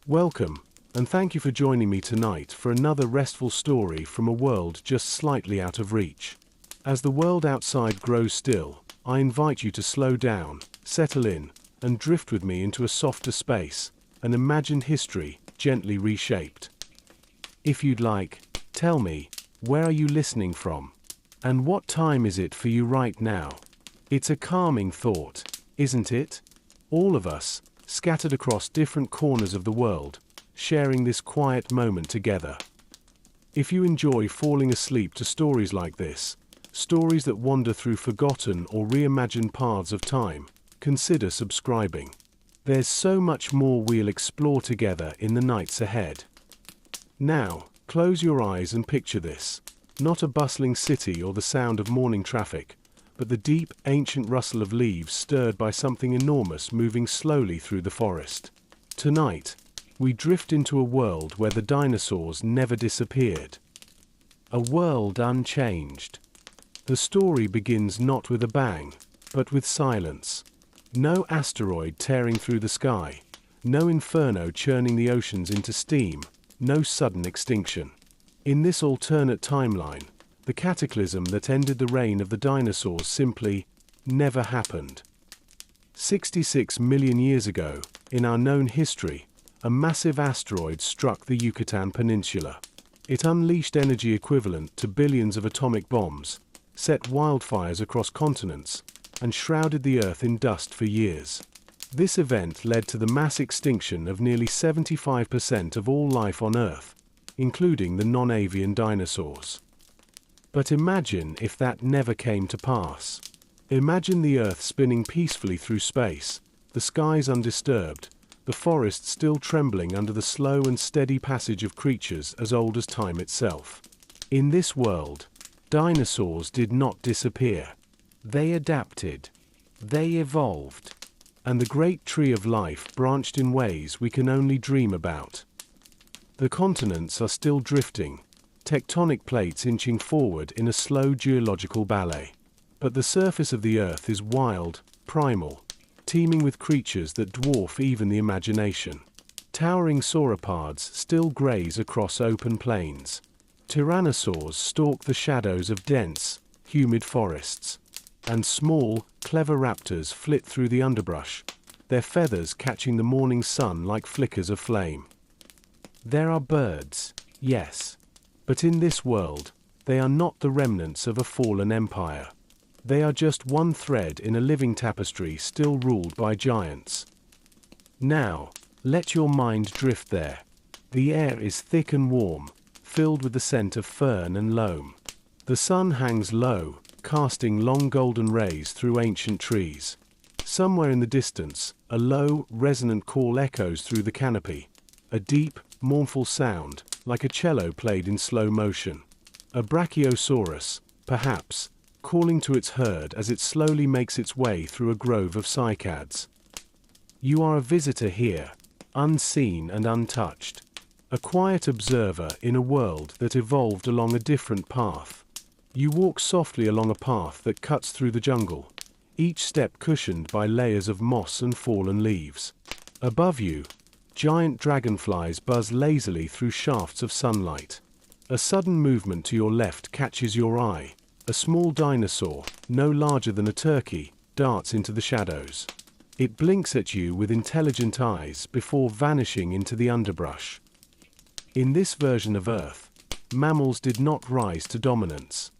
Welcome, and thank you for joining me tonight for another restful story from a world just slightly out of reach. As the world outside grows still, I invite you to slow down, settle in, and drift with me into a softer space, an imagined history gently reshaped. If you'd like, tell me, where are you listening from? And what time is it for you right now? It's a calming thought, isn't it? All of us, scattered across different corners of the world, sharing this quiet moment together. If you enjoy falling asleep to stories like this, stories that wander through forgotten or reimagined paths of time, consider subscribing. There's so much more we'll explore together in the nights ahead. Now, close your eyes and picture this. Not a bustling city or the sound of morning traffic, but the deep, ancient rustle of leaves stirred by something enormous moving slowly through the forest. Tonight, we drift into a world where the dinosaurs never disappeared. A world unchanged. The story begins not with a bang, but with silence. No asteroid tearing through the sky, no inferno churning the oceans into steam, no sudden extinction. In this alternate timeline, the cataclysm that ended the reign of the dinosaurs simply never happened. 66 million years ago, in our known history, a massive asteroid struck the Yucatan Peninsula. It unleashed energy equivalent to billions of atomic bombs, set wildfires across continents, and shrouded the Earth in dust for years. This event led to the mass extinction of nearly 75% of all life on Earth, including the non-avian dinosaurs. But imagine if that never came to pass. Imagine the Earth spinning peacefully through space, the skies undisturbed, the forests still trembling under the slow and steady passage of creatures as old as time itself. In this world, dinosaurs did not disappear. They adapted. They evolved. And the great tree of life branched in ways we can only dream about. The continents are still drifting, tectonic plates inching forward in a slow geological ballet. But the surface of the Earth is wild, primal, teeming with creatures that dwarf even the imagination. Towering sauropods still graze across open plains. Tyrannosaurs stalk the shadows of dense, humid forests. And small, clever raptors flit through the underbrush, their feathers catching the morning sun like flickers of flame. There are birds, yes, but in this world, they are not the remnants of a fallen empire. They are just one thread in a living tapestry still ruled by giants. Now, let your mind drift there. The air is thick and warm, filled with the scent of fern and loam. The sun hangs low, casting long golden rays through ancient trees. Somewhere in the distance, a low, resonant call echoes through the canopy. A deep, mournful sound, like a cello played in slow motion. A brachiosaurus, perhaps, calling to its herd as it slowly makes its way through a grove of cycads. You are a visitor here, unseen and untouched. A quiet observer in a world that evolved along a different path. You walk softly along a path that cuts through the jungle, each step cushioned by layers of moss and fallen leaves. Above you, giant dragonflies buzz lazily through shafts of sunlight. A sudden movement to your left catches your eye. A small dinosaur, no larger than a turkey, darts into the shadows. It blinks at you with intelligent eyes before vanishing into the underbrush. In this version of Earth, mammals did not rise to dominance.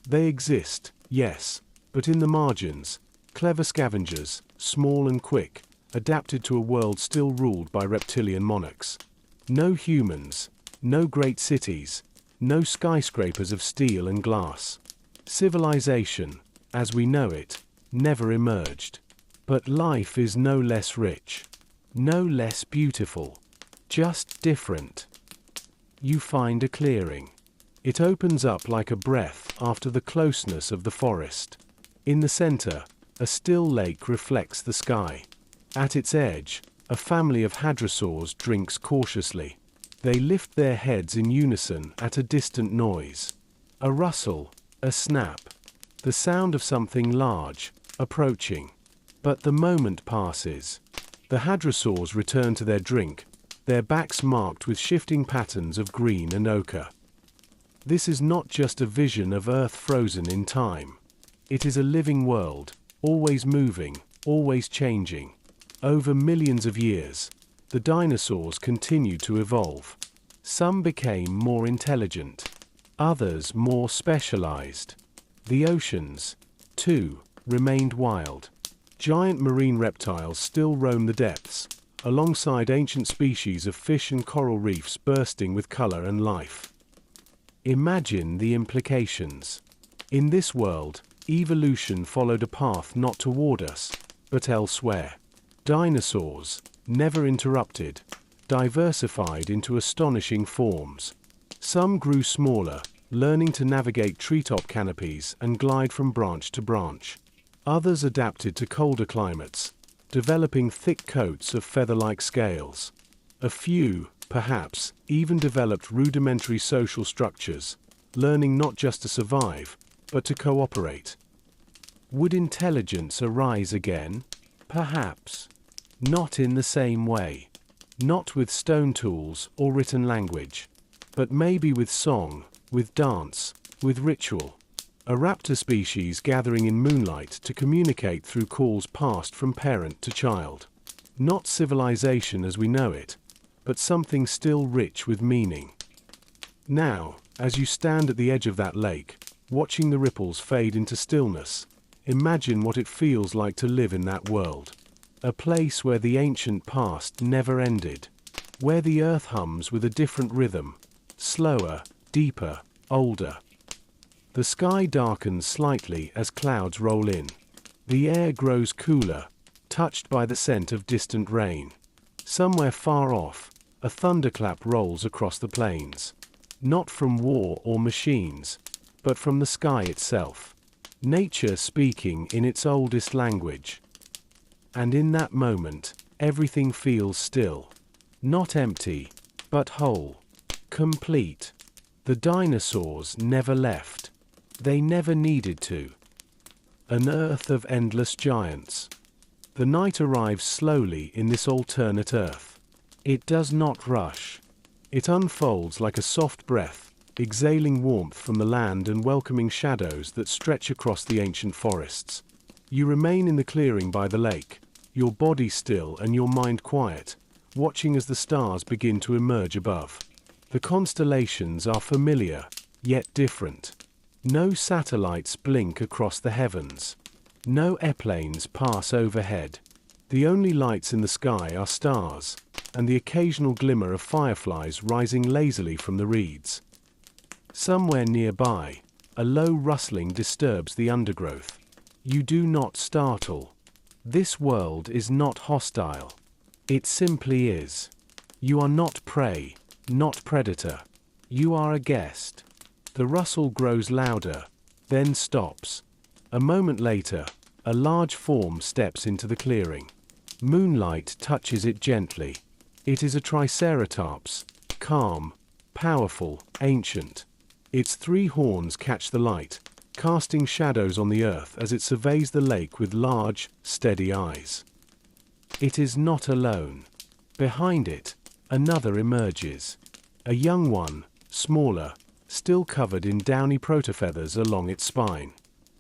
They exist, yes, but in the margins, clever scavengers, small and quick, adapted to a world still ruled by reptilian monarchs. No humans, no great cities, no skyscrapers of steel and glass. Civilization, as we know it, never emerged. But life is no less rich, no less beautiful, just different. You find a clearing. It opens up like a breath after the closeness of the forest. In the center, a still lake reflects the sky. At its edge, a family of hadrosaurs drinks cautiously. They lift their heads in unison at a distant noise. A rustle, a snap, the sound of something large, approaching. But the moment passes. The hadrosaurs return to their drink, their backs marked with shifting patterns of green and ochre. This is not just a vision of Earth frozen in time. It is a living world, always moving, always changing. Over millions of years, the dinosaurs continued to evolve. Some became more intelligent, others more specialized. The oceans, too, remained wild. Giant marine reptiles still roam the depths, alongside ancient species of fish and coral reefs bursting with color and life. Imagine the implications. In this world, evolution followed a path not toward us, but elsewhere. Dinosaurs, never interrupted, diversified into astonishing forms. Some grew smaller, learning to navigate treetop canopies and glide from branch to branch. Others adapted to colder climates, developing thick coats of feather-like scales. A few, perhaps, even developed rudimentary social structures, learning not just to survive, but to cooperate. Would intelligence arise again? Perhaps. Not in the same way. Not with stone tools or written language. But maybe with song, with dance, with ritual. A raptor species gathering in moonlight to communicate through calls passed from parent to child. Not civilization as we know it, but something still rich with meaning. Now, as you stand at the edge of that lake, watching the ripples fade into stillness, imagine what it feels like to live in that world. A place where the ancient past never ended. Where the earth hums with a different rhythm, slower, deeper, older. The sky darkens slightly as clouds roll in. The air grows cooler, touched by the scent of distant rain. Somewhere far off, a thunderclap rolls across the plains. Not from war or machines, but from the sky itself. Nature speaking in its oldest language. And in that moment, everything feels still. Not empty, but whole. Complete. The dinosaurs never left. They never needed to. An earth of endless giants. The night arrives slowly in this alternate earth. It does not rush. It unfolds like a soft breath, exhaling warmth from the land and welcoming shadows that stretch across the ancient forests. You remain in the clearing by the lake, your body still and your mind quiet, watching as the stars begin to emerge above. The constellations are familiar, yet different. No satellites blink across the heavens. No airplanes pass overhead. The only lights in the sky are stars, and the occasional glimmer of fireflies rising lazily from the reeds. Somewhere nearby, a low rustling disturbs the undergrowth. You do not startle. This world is not hostile. It simply is. You are not prey, not predator. You are a guest. The rustle grows louder, then stops. A moment later, a large form steps into the clearing. Moonlight touches it gently. It is a triceratops, calm, powerful, ancient. Its 3 horns catch the light, casting shadows on the earth as it surveys the lake with large, steady eyes. It is not alone. Behind it, another emerges. A young one, smaller, still covered in downy protofeathers along its spine.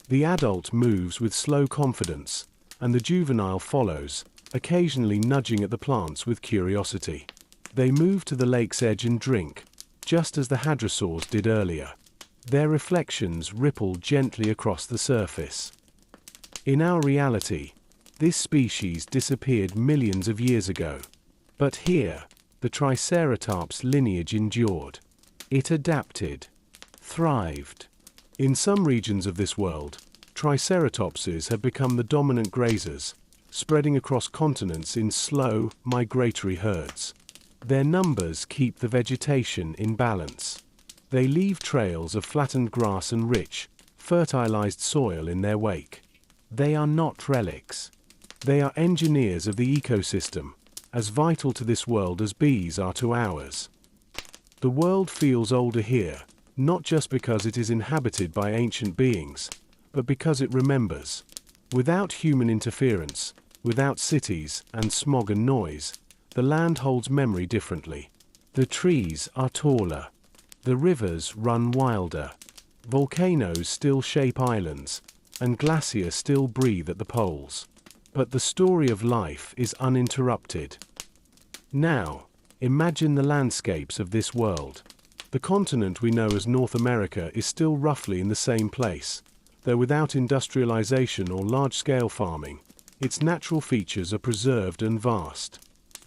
The adult moves with slow confidence, and the juvenile follows, occasionally nudging at the plants with curiosity. They move to the lake's edge and drink, just as the hadrosaurs did earlier. Their reflections ripple gently across the surface. In our reality, this species disappeared millions of years ago. But here, the Triceratops lineage endured. It adapted, thrived. In some regions of this world, Triceratopses have become the dominant grazers, spreading across continents in slow, migratory herds. Their numbers keep the vegetation in balance. They leave trails of flattened grass and rich, fertilized soil in their wake. They are not relics. They are engineers of the ecosystem, as vital to this world as bees are to ours. The world feels older here, not just because it is inhabited by ancient beings, but because it remembers. Without human interference, without cities and smog and noise, the land holds memory differently. The trees are taller. The rivers run wilder. Volcanoes still shape islands, and glaciers still breathe at the poles. But the story of life is uninterrupted. Now, imagine the landscapes of this world. The continent we know as North America is still roughly in the same place, though without industrialization or large-scale farming, its natural features are preserved and vast.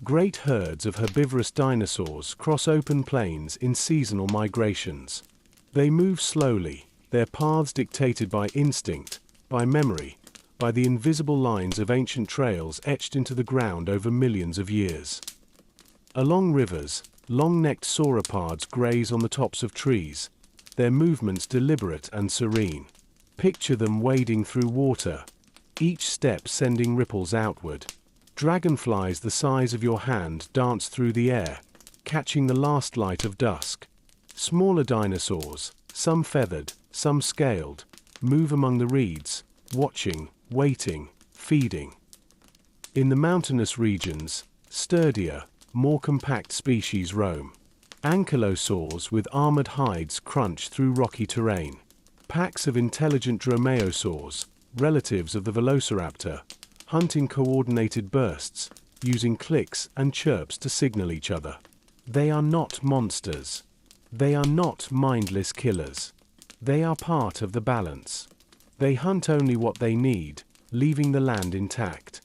Great herds of herbivorous dinosaurs cross open plains in seasonal migrations. They move slowly, their paths dictated by instinct, by memory, by the invisible lines of ancient trails etched into the ground over millions of years. Along rivers, long-necked sauropods graze on the tops of trees, their movements deliberate and serene. Picture them wading through water, each step sending ripples outward. Dragonflies the size of your hand dance through the air, catching the last light of dusk. Smaller dinosaurs, some feathered, some scaled, move among the reeds, watching, waiting, feeding. In the mountainous regions, sturdier, more compact species roam. Ankylosaurs with armored hides crunch through rocky terrain. Packs of intelligent dromaeosaurs, relatives of the velociraptor, hunt in coordinated bursts, using clicks and chirps to signal each other. They are not monsters. They are not mindless killers. They are part of the balance. They hunt only what they need, leaving the land intact.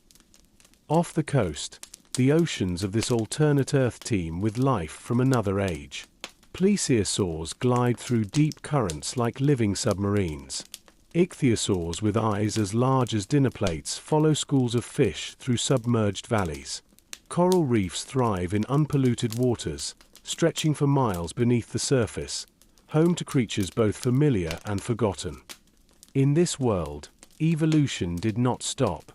Off the coast, the oceans of this alternate Earth teem with life from another age. Plesiosaurs glide through deep currents like living submarines. Ichthyosaurs with eyes as large as dinner plates follow schools of fish through submerged valleys. Coral reefs thrive in unpolluted waters, stretching for miles beneath the surface, home to creatures both familiar and forgotten. In this world, evolution did not stop.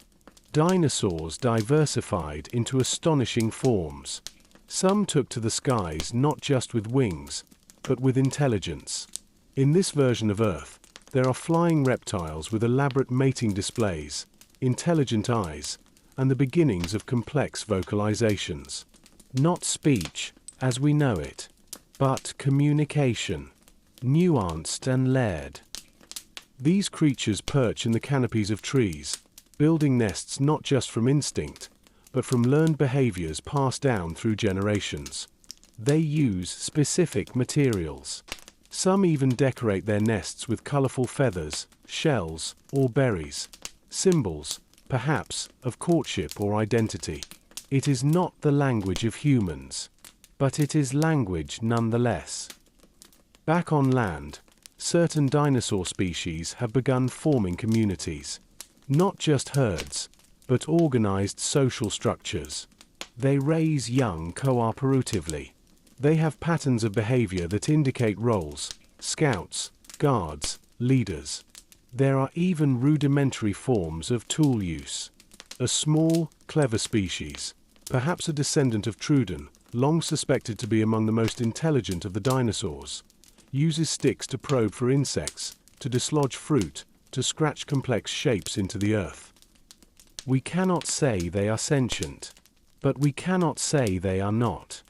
Dinosaurs diversified into astonishing forms. Some took to the skies not just with wings, but with intelligence. In this version of Earth, there are flying reptiles with elaborate mating displays, intelligent eyes, and the beginnings of complex vocalizations. Not speech, as we know it, but communication, nuanced and layered. These creatures perch in the canopies of trees, building nests not just from instinct, but from learned behaviors passed down through generations. They use specific materials. Some even decorate their nests with colorful feathers, shells, or berries, symbols, perhaps, of courtship or identity. It is not the language of humans, but it is language nonetheless. Back on land, certain dinosaur species have begun forming communities. Not just herds, but organized social structures. They raise young cooperatively. They have patterns of behavior that indicate roles: scouts, guards, leaders. There are even rudimentary forms of tool use. A small, clever species, perhaps a descendant of Trudon, long suspected to be among the most intelligent of the dinosaurs, uses sticks to probe for insects, to dislodge fruit, to scratch complex shapes into the earth. We cannot say they are sentient, but we cannot say they are not.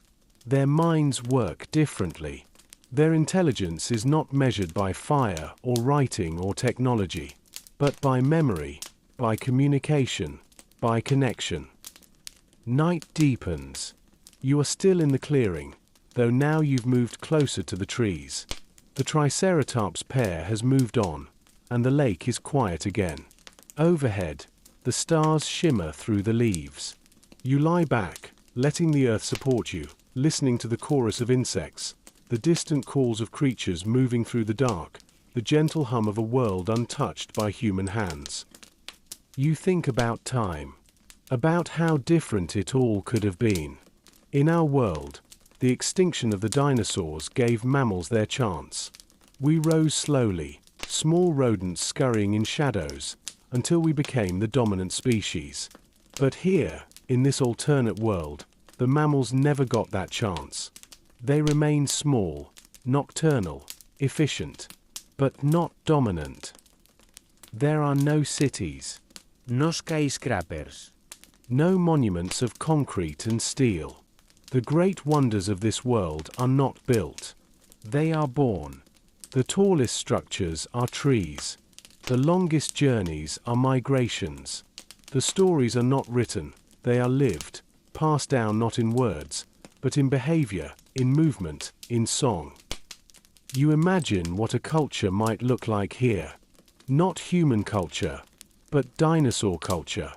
Their minds work differently. Their intelligence is not measured by fire or writing or technology, but by memory, by communication, by connection. Night deepens. You are still in the clearing, though now you've moved closer to the trees. The Triceratops pair has moved on, and the lake is quiet again. Overhead, the stars shimmer through the leaves. You lie back, letting the earth support you, listening to the chorus of insects, the distant calls of creatures moving through the dark, the gentle hum of a world untouched by human hands. You think about time, about how different it all could have been. In our world, the extinction of the dinosaurs gave mammals their chance. We rose slowly, small rodents scurrying in shadows, until we became the dominant species. But here, in this alternate world, the mammals never got that chance. They remain small, nocturnal, efficient, but not dominant. There are no cities. No skyscrapers. No monuments of concrete and steel. The great wonders of this world are not built. They are born. The tallest structures are trees. The longest journeys are migrations. The stories are not written, they are lived, passed down not in words, but in behavior, in movement, in song. You imagine what a culture might look like here. Not human culture, but dinosaur culture.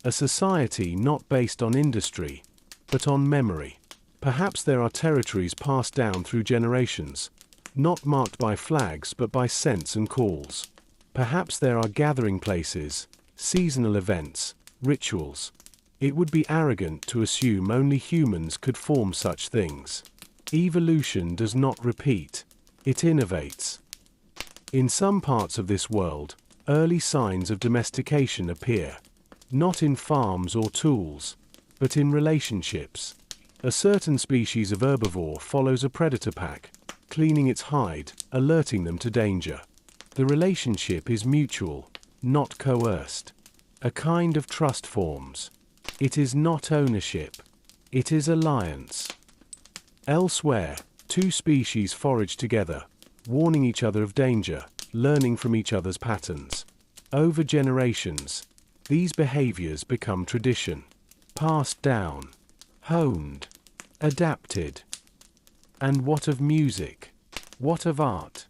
A society not based on industry, but on memory. Perhaps there are territories passed down through generations, not marked by flags but by scents and calls. Perhaps there are gathering places, seasonal events, rituals. It would be arrogant to assume only humans could form such things. Evolution does not repeat, it innovates. In some parts of this world, early signs of domestication appear. Not in farms or tools, but in relationships. A certain species of herbivore follows a predator pack, cleaning its hide, alerting them to danger. The relationship is mutual, not coerced. A kind of trust forms. It is not ownership. It is alliance. Elsewhere, two species forage together, warning each other of danger, learning from each other's patterns. Over generations, these behaviors become tradition. Passed down, honed, adapted. And what of music? What of art?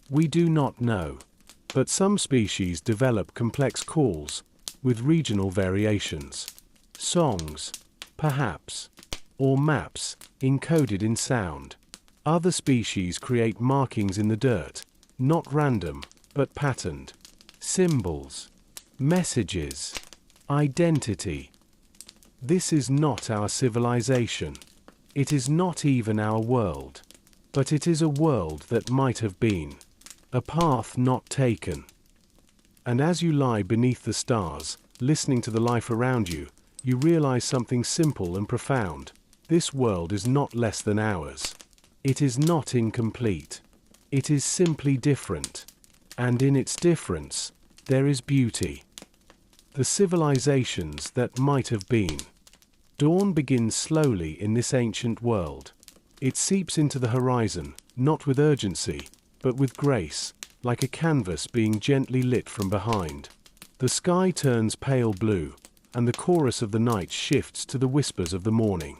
We do not know. But some species develop complex calls, with regional variations. Songs, perhaps, or maps, encoded in sound. Other species create markings in the dirt, not random, but patterned. Symbols, messages, identity. This is not our civilization. It is not even our world. But it is a world that might have been. A path not taken. And as you lie beneath the stars, listening to the life around you, you realize something simple and profound. This world is not less than ours. It is not incomplete. It is simply different. And in its difference, there is beauty. The civilizations that might have been. Dawn begins slowly in this ancient world. It seeps into the horizon, not with urgency, but with grace, like a canvas being gently lit from behind. The sky turns pale blue, and the chorus of the night shifts to the whispers of the morning.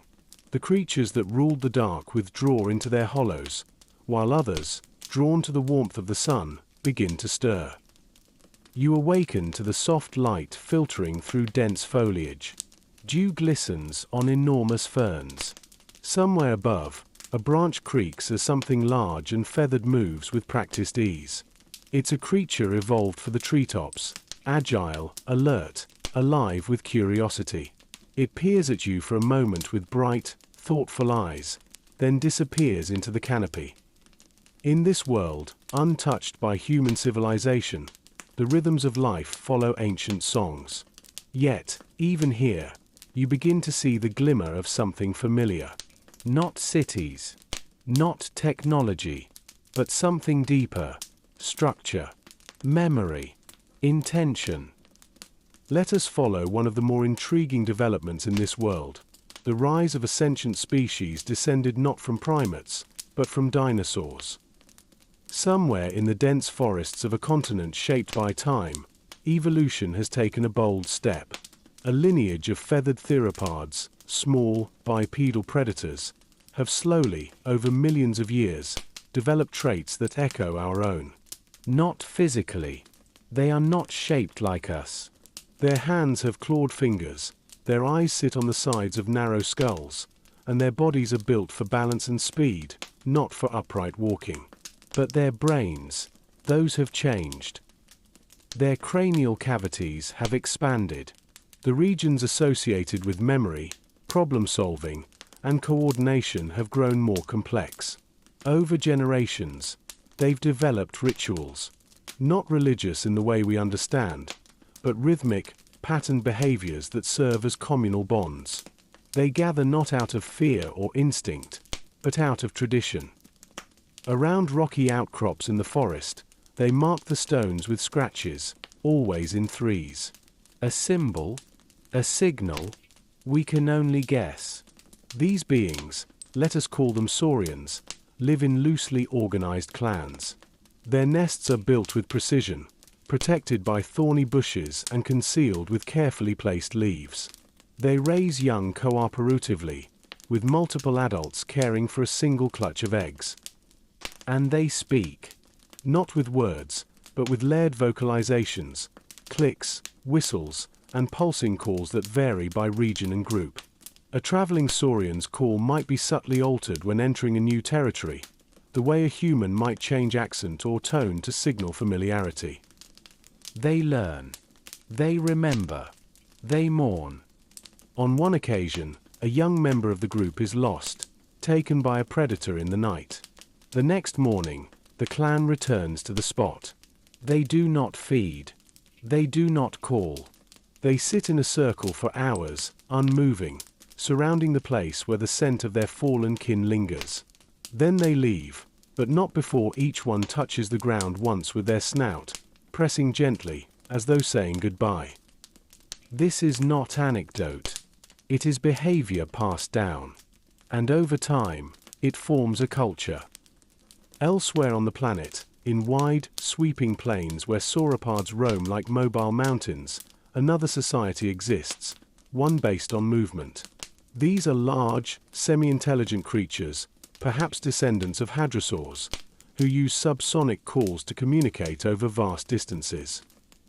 The creatures that ruled the dark withdraw into their hollows, while others, drawn to the warmth of the sun, begin to stir. You awaken to the soft light filtering through dense foliage. Dew glistens on enormous ferns. Somewhere above, a branch creaks as something large and feathered moves with practiced ease. It's a creature evolved for the treetops, agile, alert, alive with curiosity. It peers at you for a moment with bright, thoughtful eyes, then disappears into the canopy. In this world, untouched by human civilization, the rhythms of life follow ancient songs. Yet, even here, you begin to see the glimmer of something familiar. Not cities, not technology, but something deeper, structure, memory, intention. Let us follow one of the more intriguing developments in this world, the rise of a sentient species descended not from primates, but from dinosaurs. Somewhere in the dense forests of a continent shaped by time, evolution has taken a bold step. A lineage of feathered theropods, small, bipedal predators, have slowly, over millions of years, developed traits that echo our own. Not physically. They are not shaped like us. Their hands have clawed fingers, their eyes sit on the sides of narrow skulls, and their bodies are built for balance and speed, not for upright walking. But their brains, those have changed. Their cranial cavities have expanded. The regions associated with memory, problem-solving, and coordination have grown more complex. Over generations, they've developed rituals. Not religious in the way we understand, but rhythmic, patterned behaviors that serve as communal bonds. They gather not out of fear or instinct, but out of tradition. Around rocky outcrops in the forest, they mark the stones with scratches, always in threes. A symbol, a signal, We can only guess. These beings, let us call them saurians, live in loosely organized clans. Their nests are built with precision, protected by thorny bushes and concealed with carefully placed leaves. They raise young cooperatively, with multiple adults caring for a single clutch of eggs. And they speak. Not with words, but with layered vocalizations, clicks, whistles, and pulsing calls that vary by region and group. A traveling saurian's call might be subtly altered when entering a new territory, the way a human might change accent or tone to signal familiarity. They learn. They remember. They mourn. On one occasion, a young member of the group is lost, taken by a predator in the night. The next morning, the clan returns to the spot. They do not feed. They do not call. They sit in a circle for hours, unmoving, surrounding the place where the scent of their fallen kin lingers. Then they leave, but not before each one touches the ground once with their snout, pressing gently, as though saying goodbye. This is not anecdote. It is behavior passed down. And over time, it forms a culture. Elsewhere on the planet, in wide, sweeping plains where sauropods roam like mobile mountains, another society exists, one based on movement. These are large, semi-intelligent creatures, perhaps descendants of hadrosaurs, who use subsonic calls to communicate over vast distances.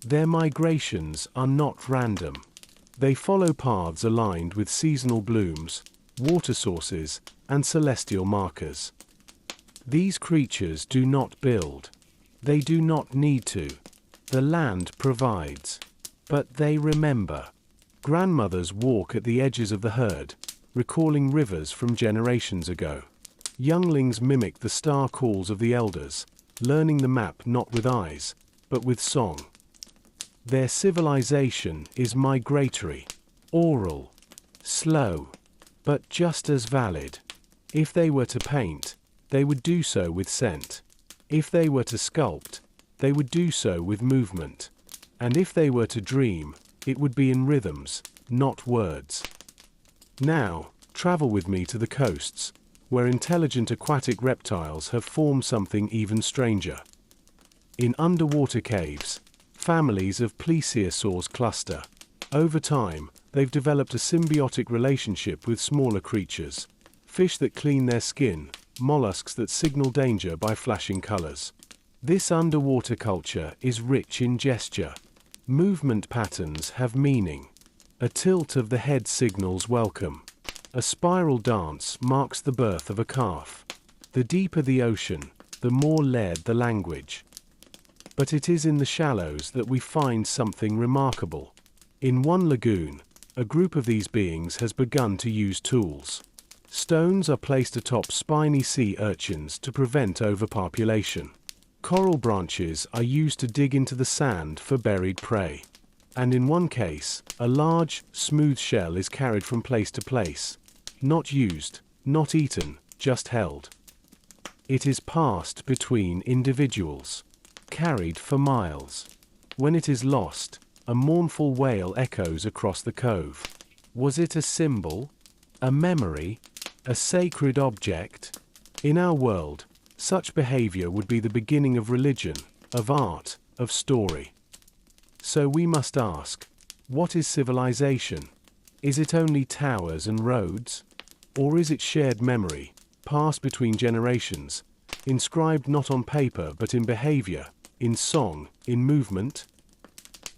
Their migrations are not random. They follow paths aligned with seasonal blooms, water sources, and celestial markers. These creatures do not build. They do not need to. The land provides. But they remember. Grandmothers walk at the edges of the herd, recalling rivers from generations ago. Younglings mimic the star calls of the elders, learning the map not with eyes, but with song. Their civilization is migratory, oral, slow, but just as valid. If they were to paint, they would do so with scent. If they were to sculpt, they would do so with movement. And if they were to dream, it would be in rhythms, not words. Now, travel with me to the coasts, where intelligent aquatic reptiles have formed something even stranger. In underwater caves, families of plesiosaurs cluster. Over time, they've developed a symbiotic relationship with smaller creatures, fish that clean their skin, mollusks that signal danger by flashing colors. This underwater culture is rich in gesture. Movement patterns have meaning. A tilt of the head signals welcome. A spiral dance marks the birth of a calf. The deeper the ocean, the more layered the language. But it is in the shallows that we find something remarkable. In one lagoon, a group of these beings has begun to use tools. Stones are placed atop spiny sea urchins to prevent overpopulation. Coral branches are used to dig into the sand for buried prey. And in one case, a large, smooth shell is carried from place to place. Not used, not eaten, just held. It is passed between individuals, carried for miles. When it is lost, a mournful wail echoes across the cove. Was it a symbol? A memory? A sacred object? In our world, such behavior would be the beginning of religion, of art, of story. So we must ask, what is civilization? Is it only towers and roads? Or is it shared memory, passed between generations, inscribed not on paper but in behavior, in song, in movement?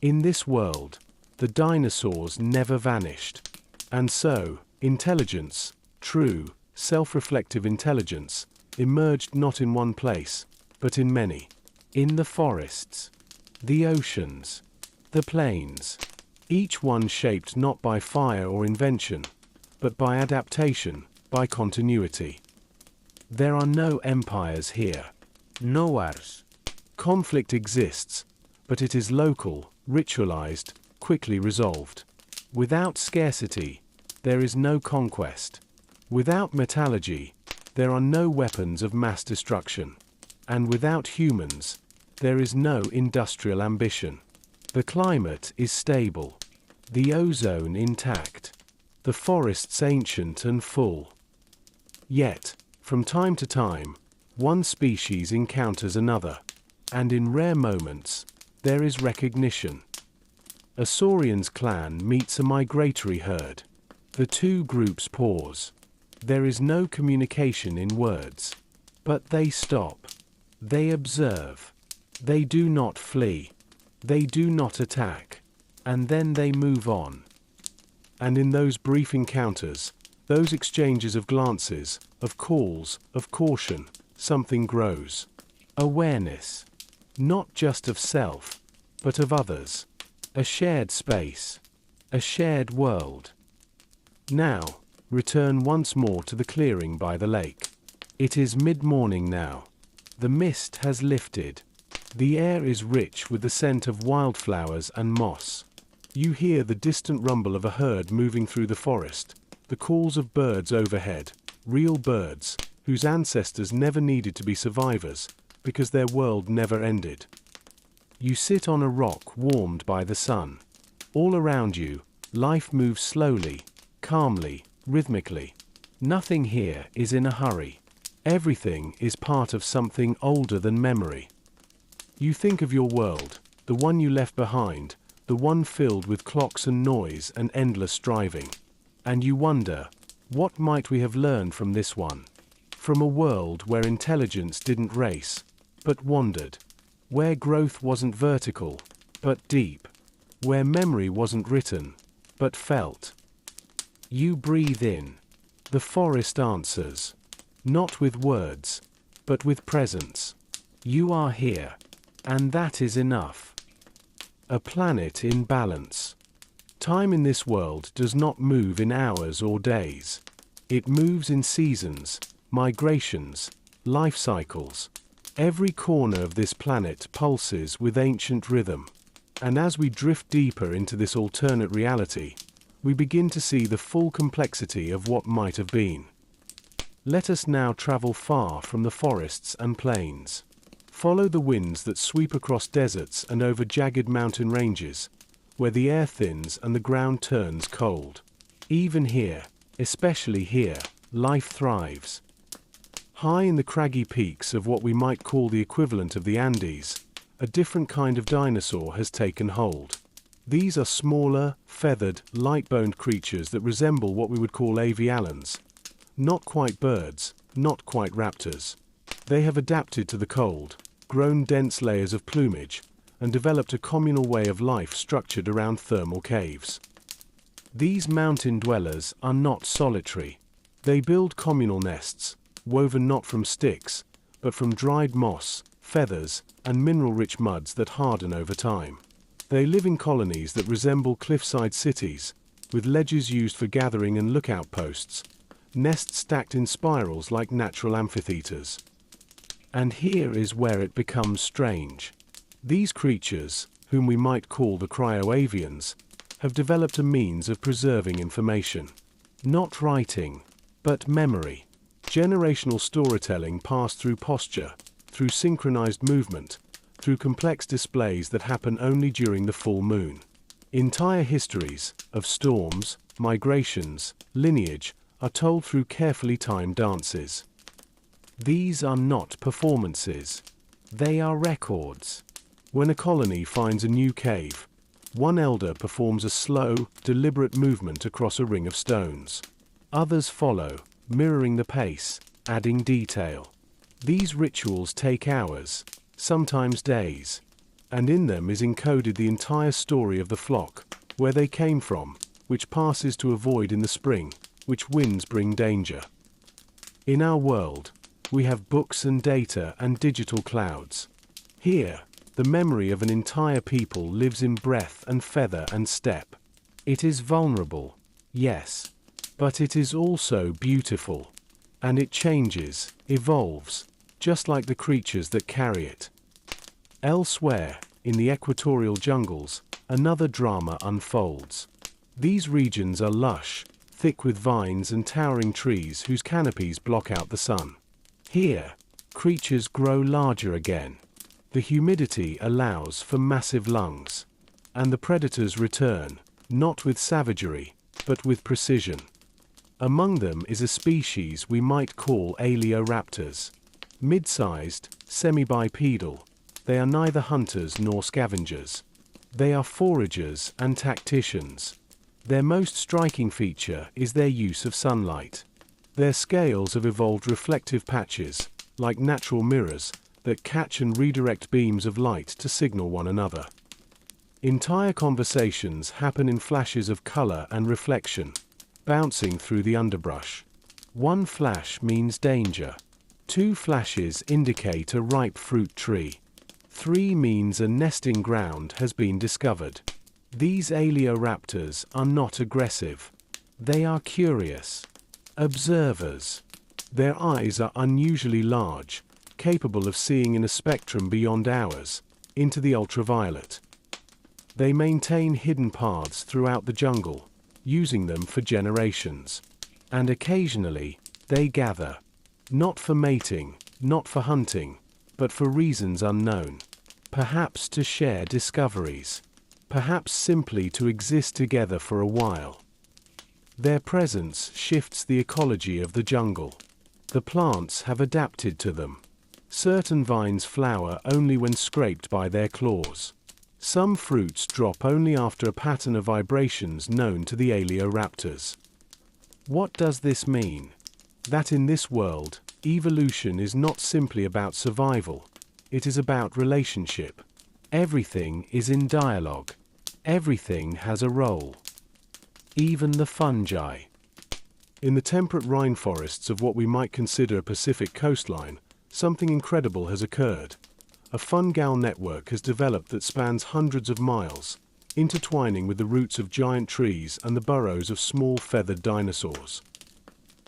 In this world, the dinosaurs never vanished. And so, intelligence, true, self-reflective intelligence, emerged not in one place, but in many. In the forests, the oceans, the plains, each one shaped not by fire or invention, but by adaptation, by continuity. There are no empires here. No wars. Conflict exists, but it is local, ritualized, quickly resolved. Without scarcity, there is no conquest. Without metallurgy, there are no weapons of mass destruction. And without humans, there is no industrial ambition. The climate is stable. The ozone intact. the forests ancient and full. Yet, from time to time, one species encounters another, and in rare moments, there is recognition. A Saurian's clan meets a migratory herd. The two groups pause. There is no communication in words. But they stop. They observe. They do not flee. They do not attack. And then they move on. And in those brief encounters, those exchanges of glances, of calls, of caution, something grows. Awareness. Not just of self, but of others. A shared space. A shared world. Now, return once more to the clearing by the lake. It is mid-morning now. The mist has lifted. The air is rich with the scent of wildflowers and moss. You hear the distant rumble of a herd moving through the forest, the calls of birds overhead, real birds, whose ancestors never needed to be survivors, because their world never ended. You sit on a rock warmed by the sun. All around you, life moves slowly, calmly, rhythmically. Nothing here is in a hurry. Everything is part of something older than memory. You think of your world, the one you left behind, the one filled with clocks and noise and endless striving. And you wonder, what might we have learned from this one? From a world where intelligence didn't race, but wandered. Where growth wasn't vertical, but deep. Where memory wasn't written, but felt. You breathe in. The forest answers. Not with words, but with presence. You are here. And that is enough. A planet in balance. Time in this world does not move in hours or days. It moves in seasons, migrations, life cycles. Every corner of this planet pulses with ancient rhythm. And as we drift deeper into this alternate reality, we begin to see the full complexity of what might have been. Let us now travel far from the forests and plains. Follow the winds that sweep across deserts and over jagged mountain ranges, where the air thins and the ground turns cold. Even here, especially here, life thrives. High in the craggy peaks of what we might call the equivalent of the Andes, a different kind of dinosaur has taken hold. These are smaller, feathered, light-boned creatures that resemble what we would call avialans. Not quite birds, not quite raptors. They have adapted to the cold, grown dense layers of plumage, and developed a communal way of life structured around thermal caves. These mountain dwellers are not solitary. They build communal nests, woven not from sticks, but from dried moss, feathers, and mineral-rich muds that harden over time. They live in colonies that resemble cliffside cities, with ledges used for gathering and lookout posts, nests stacked in spirals like natural amphitheaters. And here is where it becomes strange. These creatures, whom we might call the cryoavians, have developed a means of preserving information. Not writing, but memory. Generational storytelling passed through posture, through synchronized movement, through complex displays that happen only during the full moon. Entire histories of storms, migrations, lineage are told through carefully timed dances. These are not performances. They are records. When a colony finds a new cave, one elder performs a slow, deliberate movement across a ring of stones. Others follow, mirroring the pace, adding detail. These rituals take hours, sometimes days, and in them is encoded the entire story of the flock, where they came from, which passes to avoid in the spring, which winds bring danger. In our world, we have books and data and digital clouds. Here, the memory of an entire people lives in breath and feather and step. It is vulnerable, yes, but it is also beautiful. And it changes, evolves, just like the creatures that carry it. Elsewhere, in the equatorial jungles, another drama unfolds. These regions are lush, thick with vines and towering trees whose canopies block out the sun. Here, creatures grow larger again. The humidity allows for massive lungs. And the predators return, not with savagery, but with precision. Among them is a species we might call Aleoraptors. Mid-sized, semi-bipedal, they are neither hunters nor scavengers. They are foragers and tacticians. Their most striking feature is their use of sunlight. Their scales have evolved reflective patches, like natural mirrors, that catch and redirect beams of light to signal one another. Entire conversations happen in flashes of color and reflection, bouncing through the underbrush. One flash means danger. 2 flashes indicate a ripe fruit tree. 3 means a nesting ground has been discovered. These Aleoraptors are not aggressive. They are curious. Observers. Their eyes are unusually large, capable of seeing in a spectrum beyond ours, into the ultraviolet. They maintain hidden paths throughout the jungle, using them for generations. And occasionally, they gather. Not for mating, not for hunting, but for reasons unknown. Perhaps to share discoveries. Perhaps simply to exist together for a while. Their presence shifts the ecology of the jungle. The plants have adapted to them. Certain vines flower only when scraped by their claws. Some fruits drop only after a pattern of vibrations known to the Aleoraptors. What does this mean? That in this world, evolution is not simply about survival. It is about relationship. Everything is in dialogue. Everything has a role. Even the fungi. In the temperate rainforests of what we might consider a Pacific coastline, something incredible has occurred. A fungal network has developed that spans hundreds of miles, intertwining with the roots of giant trees and the burrows of small feathered dinosaurs.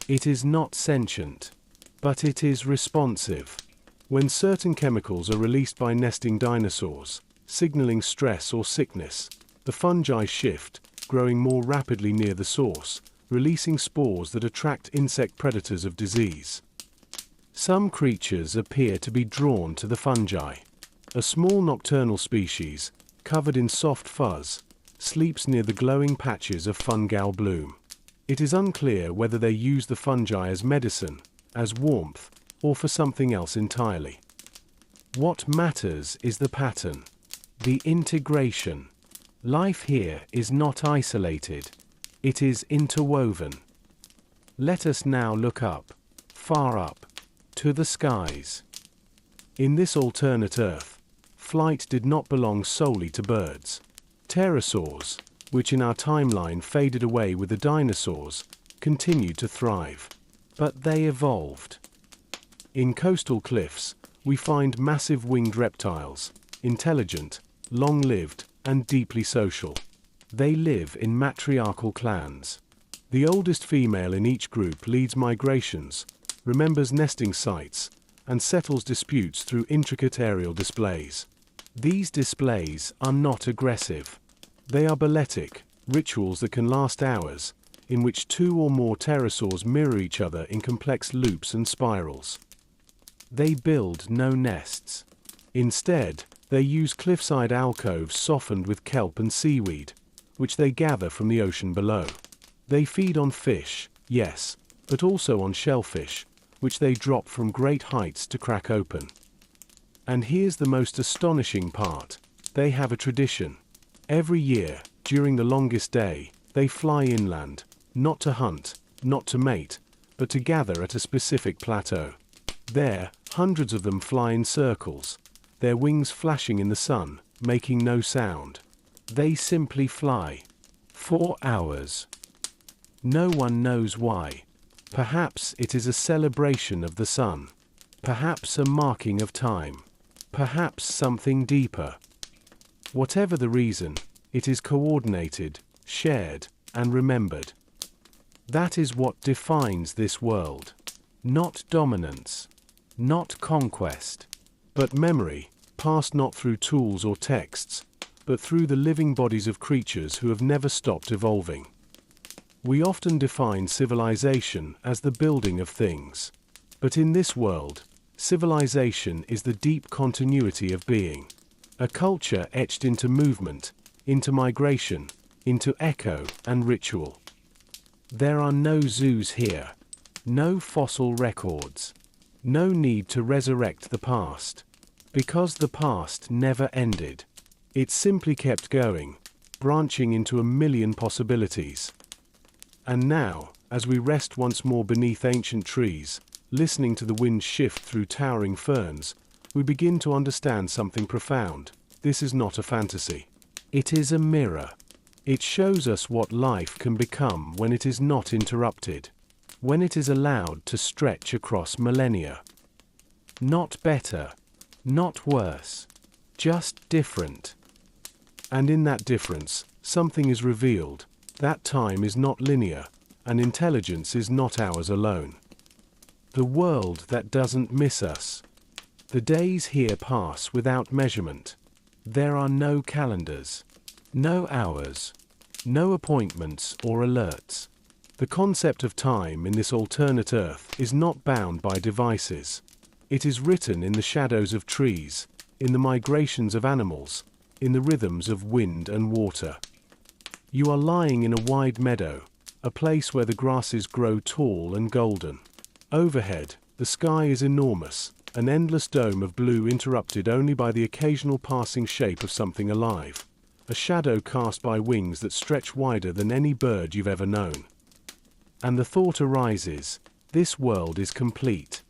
It is not sentient, but it is responsive. When certain chemicals are released by nesting dinosaurs, signaling stress or sickness, the fungi shift, growing more rapidly near the source, releasing spores that attract insect predators of disease. Some creatures appear to be drawn to the fungi. A small nocturnal species, covered in soft fuzz, sleeps near the glowing patches of fungal bloom. It is unclear whether they use the fungi as medicine, as warmth, or for something else entirely. What matters is the pattern, the integration. Life here is not isolated. It is interwoven. Let us now look up, far up, to the skies. In this alternate Earth, flight did not belong solely to birds. Pterosaurs, which in our timeline faded away with the dinosaurs, continued to thrive. But they evolved. In coastal cliffs, we find massive winged reptiles, intelligent, long-lived, and deeply social. They live in matriarchal clans. The oldest female in each group leads migrations, remembers nesting sites, and settles disputes through intricate aerial displays. These displays are not aggressive. They are balletic, rituals that can last hours, in which 2 or more pterosaurs mirror each other in complex loops and spirals. They build no nests. Instead, they use cliffside alcoves softened with kelp and seaweed, which they gather from the ocean below. They feed on fish, yes, but also on shellfish, which they drop from great heights to crack open. And here's the most astonishing part. They have a tradition. Every year, during the longest day, they fly inland, not to hunt, not to mate, but to gather at a specific plateau. There, hundreds of them fly in circles, their wings flashing in the sun, making no sound. They simply fly. 4 hours. No one knows why. Perhaps it is a celebration of the sun. Perhaps a marking of time. Perhaps something deeper. Whatever the reason, it is coordinated, shared, and remembered. That is what defines this world. Not dominance. Not conquest. But memory, passed not through tools or texts, but through the living bodies of creatures who have never stopped evolving. We often define civilization as the building of things. But in this world, civilization is the deep continuity of being. A culture etched into movement, into migration, into echo and ritual. There are no zoos here. No fossil records. No need to resurrect the past. Because the past never ended. It simply kept going, branching into a million possibilities. And now, as we rest once more beneath ancient trees, listening to the wind shift through towering ferns, we begin to understand something profound. This is not a fantasy. It is a mirror. It shows us what life can become when it is not interrupted, when it is allowed to stretch across millennia. Not better, not worse, just different. And in that difference, something is revealed, that time is not linear, and intelligence is not ours alone. The world that doesn't miss us. The days here pass without measurement. There are no calendars, no hours, no appointments or alerts. The concept of time in this alternate Earth is not bound by devices. It is written in the shadows of trees, in the migrations of animals, in the rhythms of wind and water. You are lying in a wide meadow, a place where the grasses grow tall and golden. Overhead, the sky is enormous, an endless dome of blue interrupted only by the occasional passing shape of something alive, a shadow cast by wings that stretch wider than any bird you've ever known. And the thought arises, this world is complete.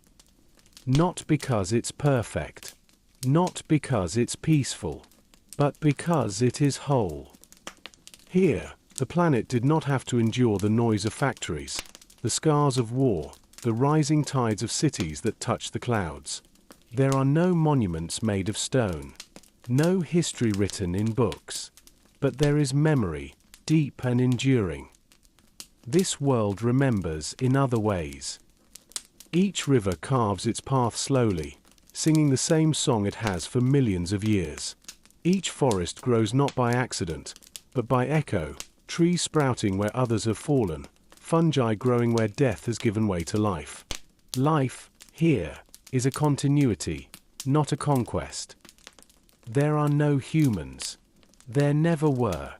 Not because it's perfect, not because it's peaceful, but because it is whole. Here, the planet did not have to endure the noise of factories, the scars of war, the rising tides of cities that touch the clouds. There are no monuments made of stone, no history written in books, but there is memory, deep and enduring. This world remembers in other ways. Each river carves its path slowly, singing the same song it has for millions of years. Each forest grows not by accident, but by echo, trees sprouting where others have fallen, fungi growing where death has given way to life. Life, here, is a continuity, not a conquest. There are no humans. There never were.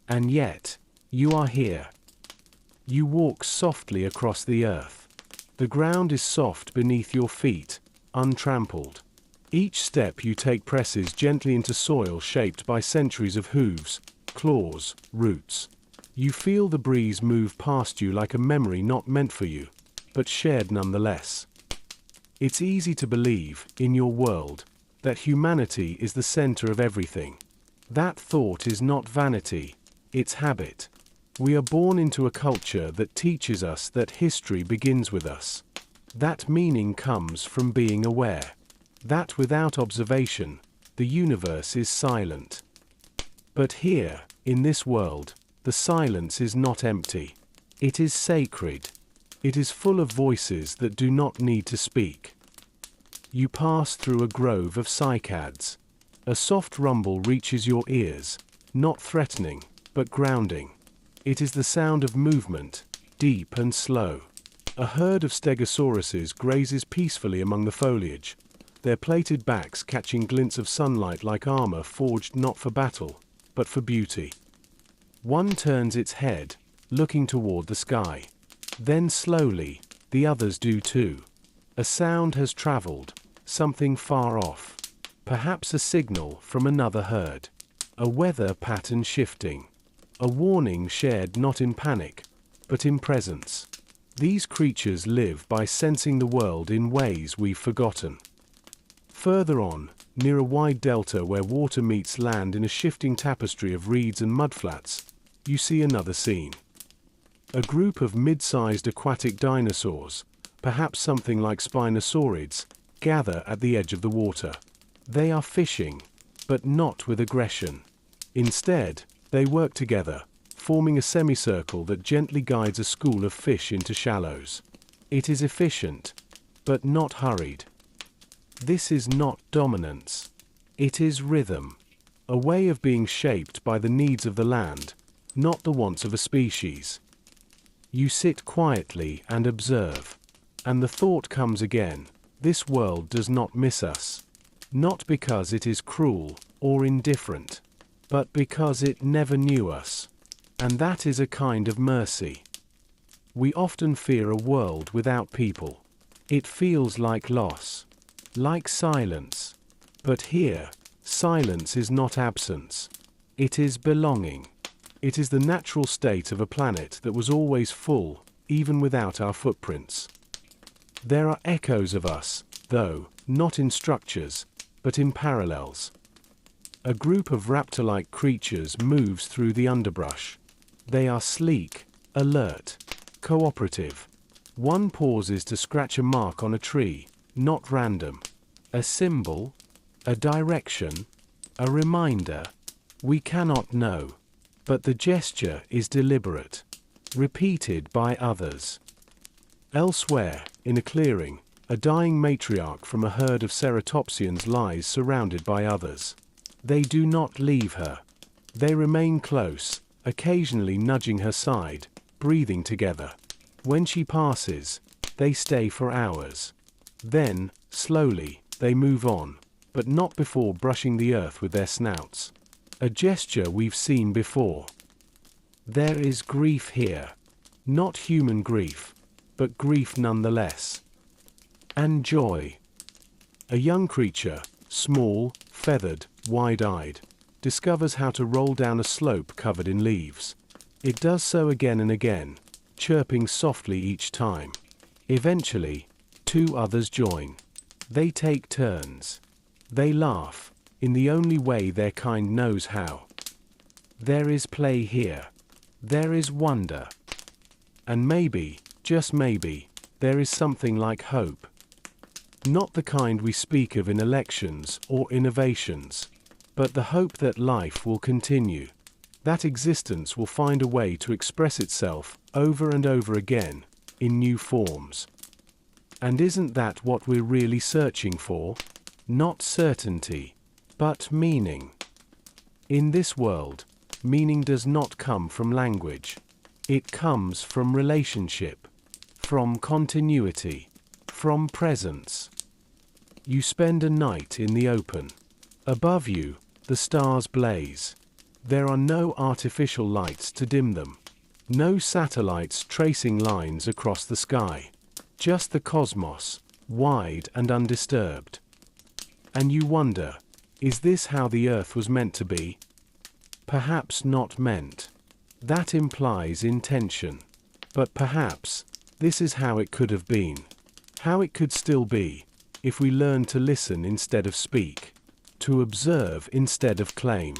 And yet, you are here. You walk softly across the earth. The ground is soft beneath your feet, untrampled. Each step you take presses gently into soil shaped by centuries of hooves, claws, roots. You feel the breeze move past you like a memory not meant for you, but shared nonetheless. It's easy to believe, in your world, that humanity is the center of everything. That thought is not vanity, it's habit. We are born into a culture that teaches us that history begins with us. That meaning comes from being aware. That without observation, the universe is silent. But here, in this world, the silence is not empty. It is sacred. It is full of voices that do not need to speak. You pass through a grove of cycads. A soft rumble reaches your ears, not threatening, but grounding. It is the sound of movement, deep and slow. A herd of stegosauruses grazes peacefully among the foliage, their plated backs catching glints of sunlight like armor forged not for battle, but for beauty. One turns its head, looking toward the sky. Then slowly, the others do too. A sound has traveled, something far off. Perhaps a signal from another herd. A weather pattern shifting. A warning shared not in panic, but in presence. These creatures live by sensing the world in ways we've forgotten. Further on, near a wide delta where water meets land in a shifting tapestry of reeds and mudflats, you see another scene. A group of mid-sized aquatic dinosaurs, perhaps something like spinosaurids, gather at the edge of the water. They are fishing, but not with aggression. Instead, they work together, forming a semicircle that gently guides a school of fish into shallows. It is efficient, but not hurried. This is not dominance. It is rhythm, a way of being shaped by the needs of the land, not the wants of a species. You sit quietly and observe, and the thought comes again, this world does not miss us. Not because it is cruel or indifferent, but because it never knew us. And that is a kind of mercy. We often fear a world without people. It feels like loss, like silence. But here, silence is not absence. It is belonging. It is the natural state of a planet that was always full, even without our footprints. There are echoes of us, though, not in structures, but in parallels. A group of raptor-like creatures moves through the underbrush. They are sleek, alert, cooperative. One pauses to scratch a mark on a tree, not random. A symbol, a direction, a reminder. We cannot know. But the gesture is deliberate, repeated by others. Elsewhere, in a clearing, a dying matriarch from a herd of ceratopsians lies surrounded by others. They do not leave her. They remain close, occasionally nudging her side, breathing together. When she passes, they stay for hours. Then, slowly, they move on, but not before brushing the earth with their snouts. A gesture we've seen before. There is grief here. Not human grief, but grief nonetheless. And joy. A young creature, small, feathered, wide-eyed, discovers how to roll down a slope covered in leaves. It does so again and again, chirping softly each time. Eventually, two others join. They take turns. They laugh, in the only way their kind knows how. There is play here. There is wonder. And maybe, just maybe, there is something like hope. Not the kind we speak of in elections or innovations, but the hope that life will continue, that existence will find a way to express itself over and over again, in new forms. And isn't that what we're really searching for? Not certainty, but meaning. In this world, meaning does not come from language. It comes from relationship, from continuity, from presence. You spend a night in the open. Above you, the stars blaze. There are no artificial lights to dim them. No satellites tracing lines across the sky. Just the cosmos, wide and undisturbed. And you wonder, is this how the Earth was meant to be? Perhaps not meant. That implies intention. But perhaps, this is how it could have been. How it could still be, if we learn to listen instead of speak. To observe instead of claim.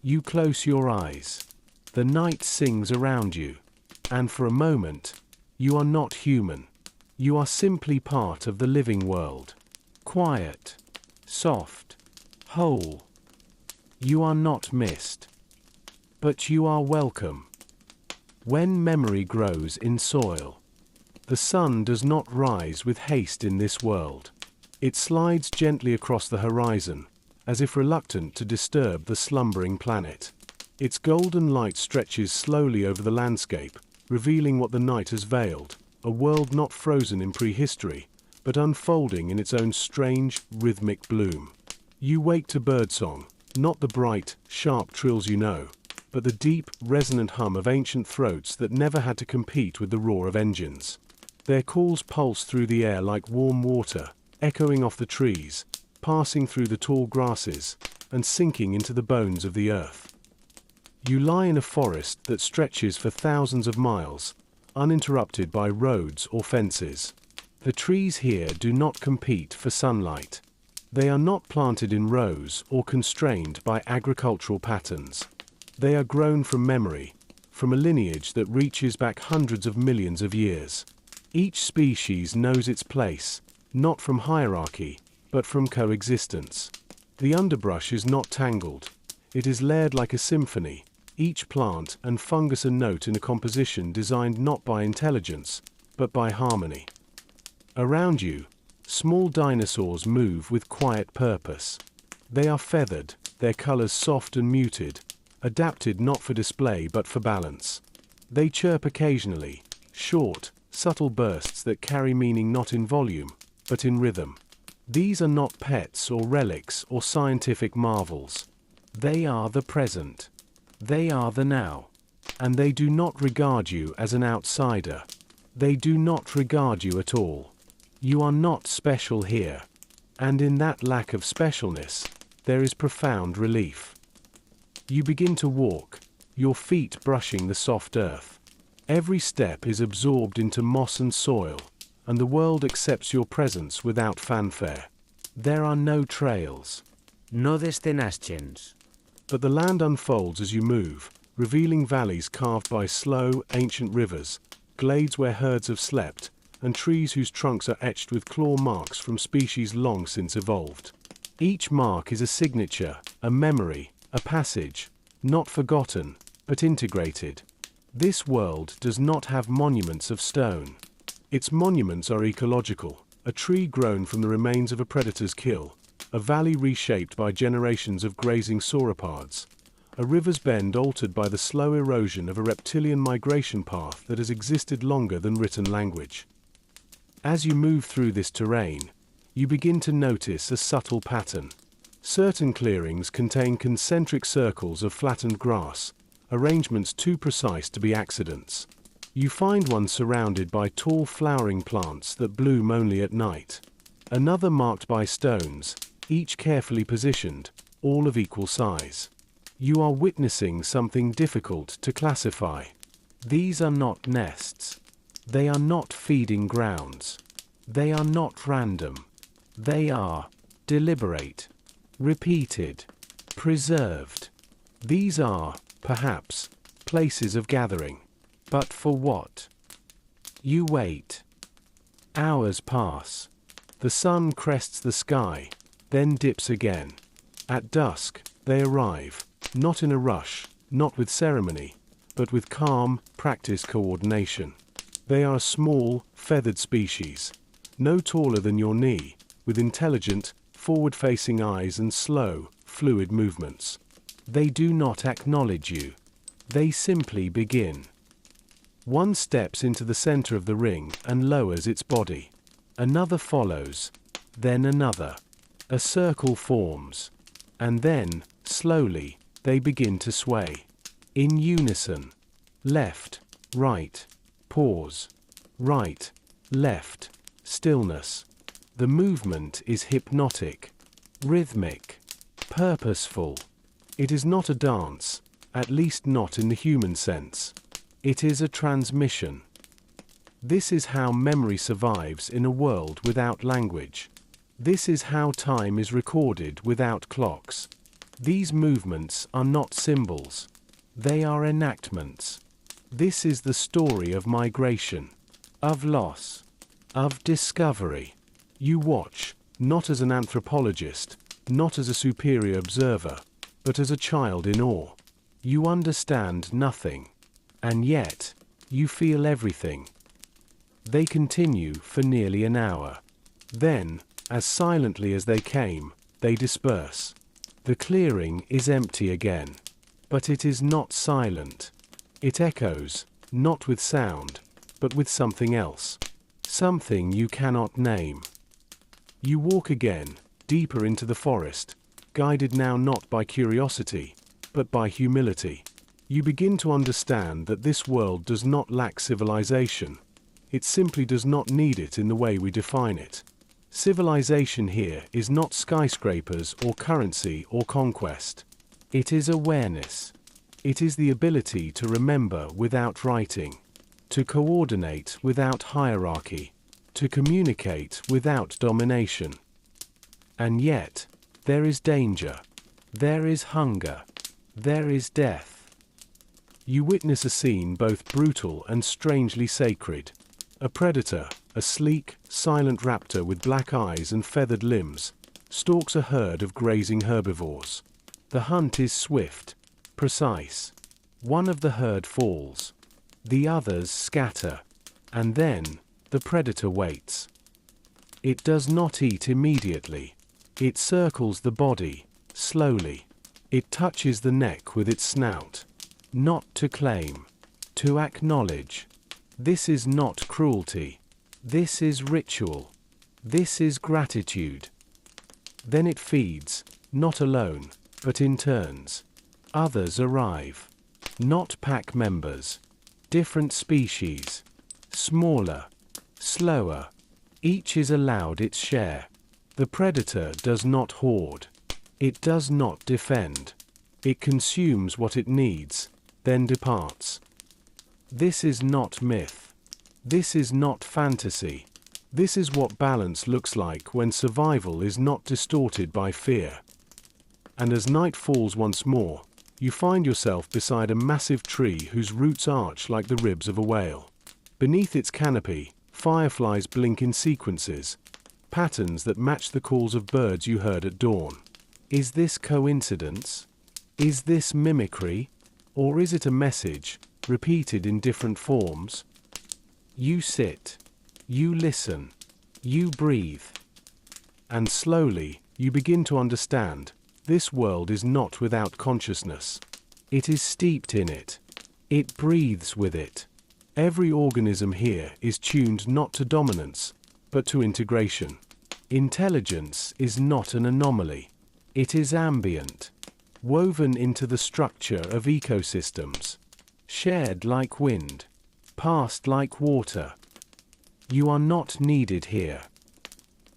You close your eyes. The night sings around you. And for a moment, you are not human. You are simply part of the living world. Quiet. Soft. Whole. You are not missed. But you are welcome. When memory grows in soil, the sun does not rise with haste in this world. It slides gently across the horizon, as if reluctant to disturb the slumbering planet. Its golden light stretches slowly over the landscape, revealing what the night has veiled, a world not frozen in prehistory, but unfolding in its own strange, rhythmic bloom. You wake to birdsong, not the bright, sharp trills you know, but the deep, resonant hum of ancient throats that never had to compete with the roar of engines. Their calls pulse through the air like warm water, echoing off the trees, passing through the tall grasses, and sinking into the bones of the earth. You lie in a forest that stretches for thousands of miles, uninterrupted by roads or fences. The trees here do not compete for sunlight. They are not planted in rows or constrained by agricultural patterns. They are grown from memory, from a lineage that reaches back hundreds of millions of years. Each species knows its place, not from hierarchy, but from coexistence. The underbrush is not tangled. It is layered like a symphony, each plant and fungus a note in a composition designed not by intelligence, but by harmony. Around you, small dinosaurs move with quiet purpose. They are feathered, their colors soft and muted, adapted not for display but for balance. They chirp occasionally, short, subtle bursts that carry meaning not in volume, but in rhythm. These are not pets or relics or scientific marvels. They are the present. They are the now. And they do not regard you as an outsider. They do not regard you at all. You are not special here. And in that lack of specialness, there is profound relief. You begin to walk, your feet brushing the soft earth. Every step is absorbed into moss and soil, and the world accepts your presence without fanfare. There are no trails. No destinastions. But the land unfolds as you move, revealing valleys carved by slow, ancient rivers, glades where herds have slept, and trees whose trunks are etched with claw marks from species long since evolved. Each mark is a signature, a memory, a passage, not forgotten, but integrated. This world does not have monuments of stone. Its monuments are ecological, a tree grown from the remains of a predator's kill, a valley reshaped by generations of grazing sauropods, a river's bend altered by the slow erosion of a reptilian migration path that has existed longer than written language. As you move through this terrain, you begin to notice a subtle pattern. Certain clearings contain concentric circles of flattened grass, arrangements too precise to be accidents. You find one surrounded by tall flowering plants that bloom only at night. Another marked by stones, each carefully positioned, all of equal size. You are witnessing something difficult to classify. These are not nests. They are not feeding grounds. They are not random. They are deliberate, repeated, preserved. These are, perhaps, places of gathering. But for what? You wait. Hours pass. The sun crests the sky, then dips again. At dusk, they arrive, not in a rush, not with ceremony, but with calm, practiced coordination. They are a small, feathered species, no taller than your knee, with intelligent, forward-facing eyes and slow, fluid movements. They do not acknowledge you. They simply begin. One steps into the center of the ring and lowers its body. Another follows, then another. A circle forms, and then, slowly, they begin to sway. In unison. Left, right, pause. Right, left, stillness. The movement is hypnotic, rhythmic, purposeful. It is not a dance, at least not in the human sense. It is a transmission. This is how memory survives in a world without language. This is how time is recorded without clocks. These movements are not symbols. They are enactments. This is the story of migration, of loss, of discovery. You watch, not as an anthropologist, not as a superior observer, but as a child in awe. You understand nothing, and yet, you feel everything. They continue for nearly an hour. Then, as silently as they came, they disperse. The clearing is empty again. But it is not silent. It echoes, not with sound, but with something else. Something you cannot name. You walk again, deeper into the forest, guided now not by curiosity, but by humility. You begin to understand that this world does not lack civilization. It simply does not need it in the way we define it. Civilization here is not skyscrapers or currency or conquest. It is awareness. It is the ability to remember without writing, to coordinate without hierarchy, to communicate without domination. And yet, there is danger. There is hunger. There is death. You witness a scene both brutal and strangely sacred. A predator, a sleek, silent raptor with black eyes and feathered limbs, stalks a herd of grazing herbivores. The hunt is swift, precise. One of the herd falls. The others scatter. And then, the predator waits. It does not eat immediately. It circles the body, slowly. It touches the neck with its snout. Not to claim. To acknowledge. This is not cruelty. This is ritual. This is gratitude. Then it feeds, not alone, but in turns. Others arrive. Not pack members. Different species. Smaller. Slower. Each is allowed its share. The predator does not hoard. It does not defend. It consumes what it needs, then departs. This is not myth. This is not fantasy. This is what balance looks like when survival is not distorted by fear. And as night falls once more, you find yourself beside a massive tree whose roots arch like the ribs of a whale. Beneath its canopy, fireflies blink in sequences, patterns that match the calls of birds you heard at dawn. Is this coincidence? Is this mimicry? Or is it a message, repeated in different forms? You sit. You listen. You breathe. And slowly, you begin to understand, this world is not without consciousness. It is steeped in it. It breathes with it. Every organism here is tuned not to dominance, but to integration. Intelligence is not an anomaly. It is ambient, woven into the structure of ecosystems, shared like wind, passed like water. You are not needed here.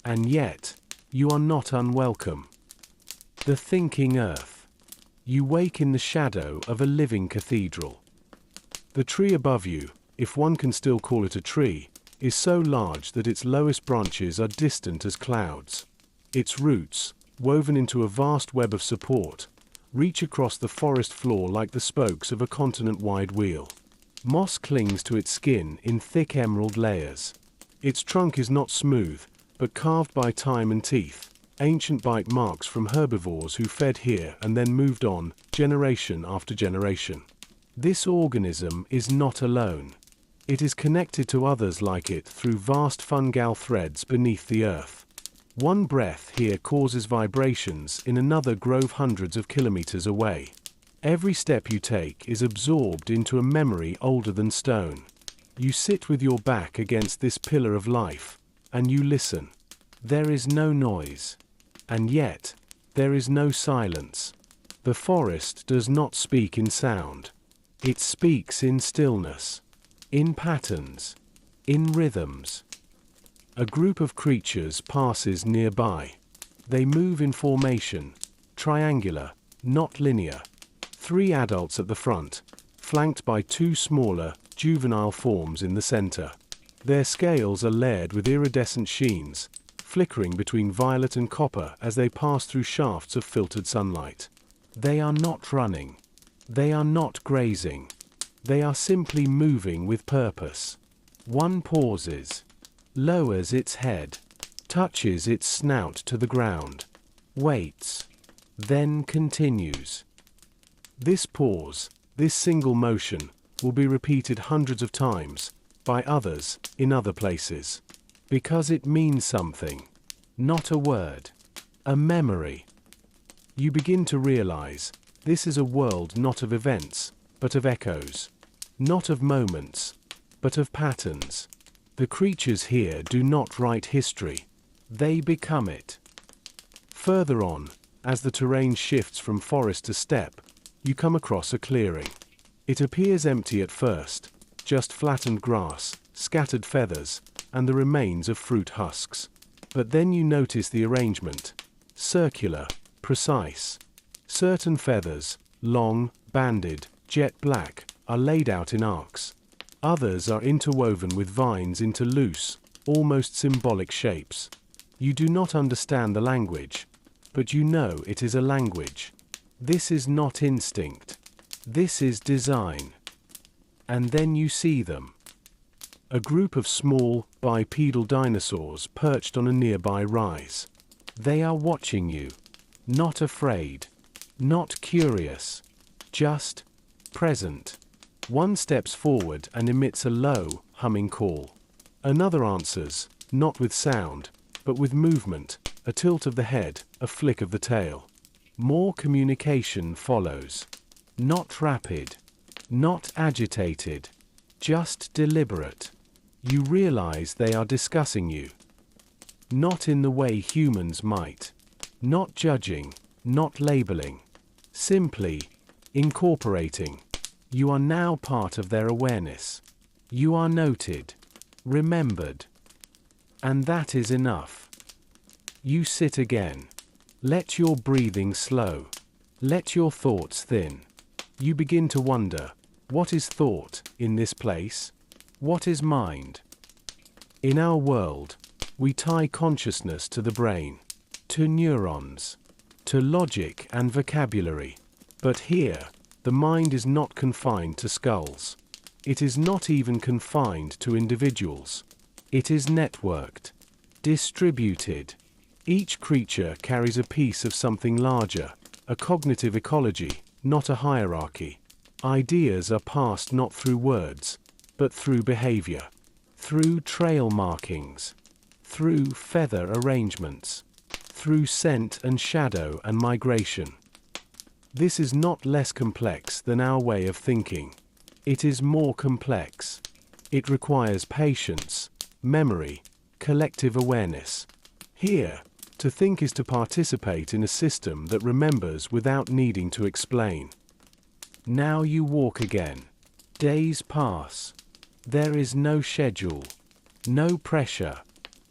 And yet, you are not unwelcome. The thinking earth. You wake in the shadow of a living cathedral. The tree above you, if one can still call it a tree, is so large that its lowest branches are distant as clouds. Its roots, woven into a vast web of support, reach across the forest floor like the spokes of a continent-wide wheel. Moss clings to its skin in thick emerald layers. Its trunk is not smooth, but carved by time and teeth, ancient bite marks from herbivores who fed here and then moved on, generation after generation. This organism is not alone. It is connected to others like it through vast fungal threads beneath the earth. One breath here causes vibrations in another grove hundreds of kilometers away. Every step you take is absorbed into a memory older than stone. You sit with your back against this pillar of life, and you listen. There is no noise. And yet, there is no silence. The forest does not speak in sound. It speaks in stillness, in patterns, in rhythms. A group of creatures passes nearby. They move in formation, triangular, not linear. 3 adults at the front, flanked by 2 smaller, juvenile forms in the center. Their scales are layered with iridescent sheens, flickering between violet and copper as they pass through shafts of filtered sunlight. They are not running. They are not grazing. They are simply moving with purpose. One pauses, lowers its head, touches its snout to the ground, waits, then continues. This pause, this single motion, will be repeated hundreds of times, by others, in other places. Because it means something. Not a word. A memory. You begin to realize, this is a world not of events, but of echoes. Not of moments, but of patterns. The creatures here do not write history. They become it. Further on, as the terrain shifts from forest to steppe, you come across a clearing. It appears empty at first, just flattened grass, scattered feathers, and the remains of fruit husks. But then you notice the arrangement. Circular, precise. Certain feathers, long, banded, jet black, are laid out in arcs. Others are interwoven with vines into loose, almost symbolic shapes. You do not understand the language, but you know it is a language. This is not instinct. This is design. And then you see them. A group of small, bipedal dinosaurs perched on a nearby rise. They are watching you. Not afraid. Not curious. Just present. One steps forward and emits a low, humming call. Another answers, not with sound, but with movement, a tilt of the head, a flick of the tail. More communication follows. Not rapid. Not agitated. Just deliberate. You realize they are discussing you. Not in the way humans might. Not judging, not labeling. Simply incorporating. You are now part of their awareness. You are noted, remembered. And that is enough. You sit again. Let your breathing slow. Let your thoughts thin. You begin to wonder, what is thought in this place? What is mind? In our world, we tie consciousness to the brain, to neurons, to logic and vocabulary. But here, the mind is not confined to skulls. It is not even confined to individuals. It is networked, distributed. Each creature carries a piece of something larger, a cognitive ecology, not a hierarchy. Ideas are passed not through words, but through behavior, through trail markings, through feather arrangements, through scent and shadow and migration. This is not less complex than our way of thinking. It is more complex. It requires patience, memory, collective awareness. Here, to think is to participate in a system that remembers without needing to explain. Now you walk again. Days pass. There is no schedule, no pressure.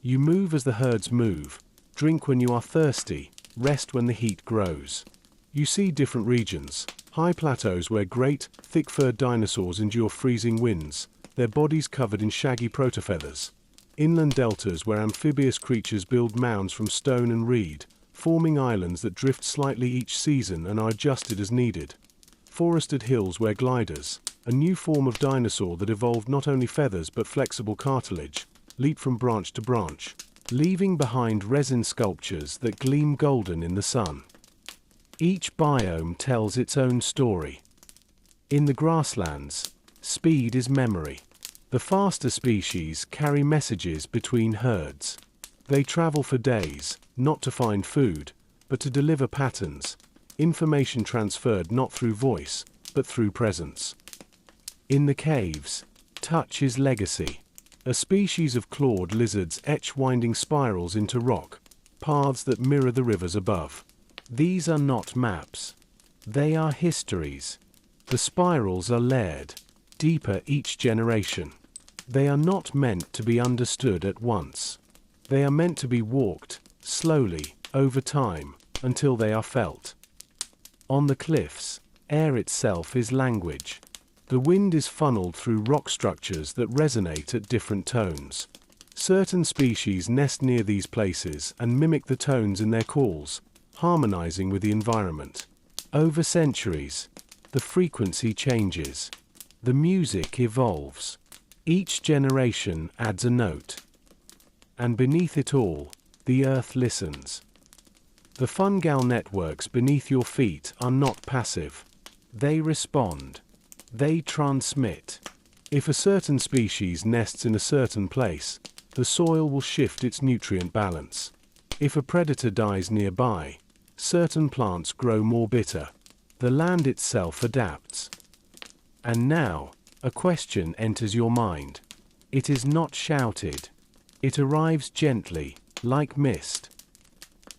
You move as the herds move, drink when you are thirsty, rest when the heat grows. You see different regions, high plateaus where great, thick-furred dinosaurs endure freezing winds, their bodies covered in shaggy protofeathers. Inland deltas where amphibious creatures build mounds from stone and reed, forming islands that drift slightly each season and are adjusted as needed. Forested hills where gliders, a new form of dinosaur that evolved not only feathers but flexible cartilage, leap from branch to branch, leaving behind resin sculptures that gleam golden in the sun. Each biome tells its own story. In the grasslands, speed is memory. The faster species carry messages between herds. They travel for days, not to find food, but to deliver patterns, information transferred not through voice, but through presence. In the caves, touch is legacy. A species of clawed lizards etch winding spirals into rock, paths that mirror the rivers above. These are not maps. They are histories. The spirals are layered, deeper each generation. They are not meant to be understood at once. They are meant to be walked, slowly, over time, until they are felt. On the cliffs, air itself is language. The wind is funneled through rock structures that resonate at different tones. Certain species nest near these places and mimic the tones in their calls, harmonizing with the environment. Over centuries, the frequency changes. The music evolves. Each generation adds a note. And beneath it all, the earth listens. The fungal networks beneath your feet are not passive. They respond. They transmit. If a certain species nests in a certain place, the soil will shift its nutrient balance. If a predator dies nearby, certain plants grow more bitter. The land itself adapts. And now, a question enters your mind. It is not shouted. It arrives gently, like mist.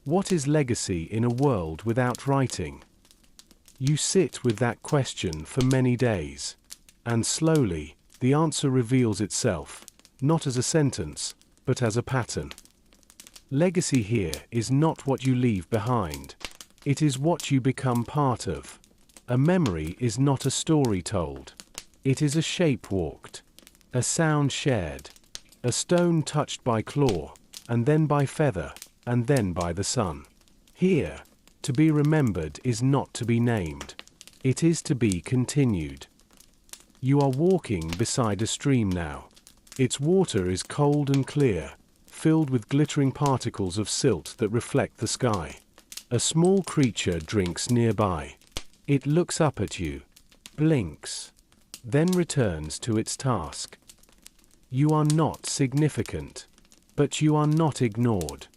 What is legacy in a world without writing? You sit with that question for many days. And slowly, the answer reveals itself, not as a sentence, but as a pattern. Legacy here is not what you leave behind. It is what you become part of. A memory is not a story told. It is a shape walked, a sound shared, a stone touched by claw, and then by feather, and then by the sun. Here, to be remembered is not to be named. It is to be continued. You are walking beside a stream now. Its water is cold and clear, filled with glittering particles of silt that reflect the sky. A small creature drinks nearby. It looks up at you, blinks, then returns to its task. You are not significant, but you are not ignored.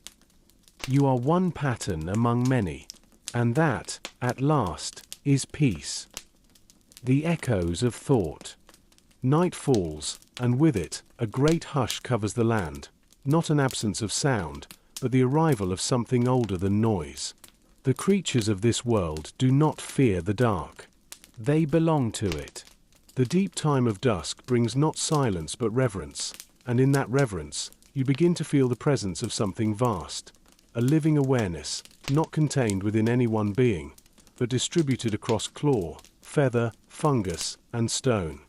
You are one pattern among many, and that, at last, is peace. The echoes of thought. Night falls, and with it, a great hush covers the land, not an absence of sound, but the arrival of something older than noise. The creatures of this world do not fear the dark. They belong to it. The deep time of dusk brings not silence but reverence, and in that reverence, you begin to feel the presence of something vast, a living awareness, not contained within any one being, but distributed across claw, feather, fungus, and stone.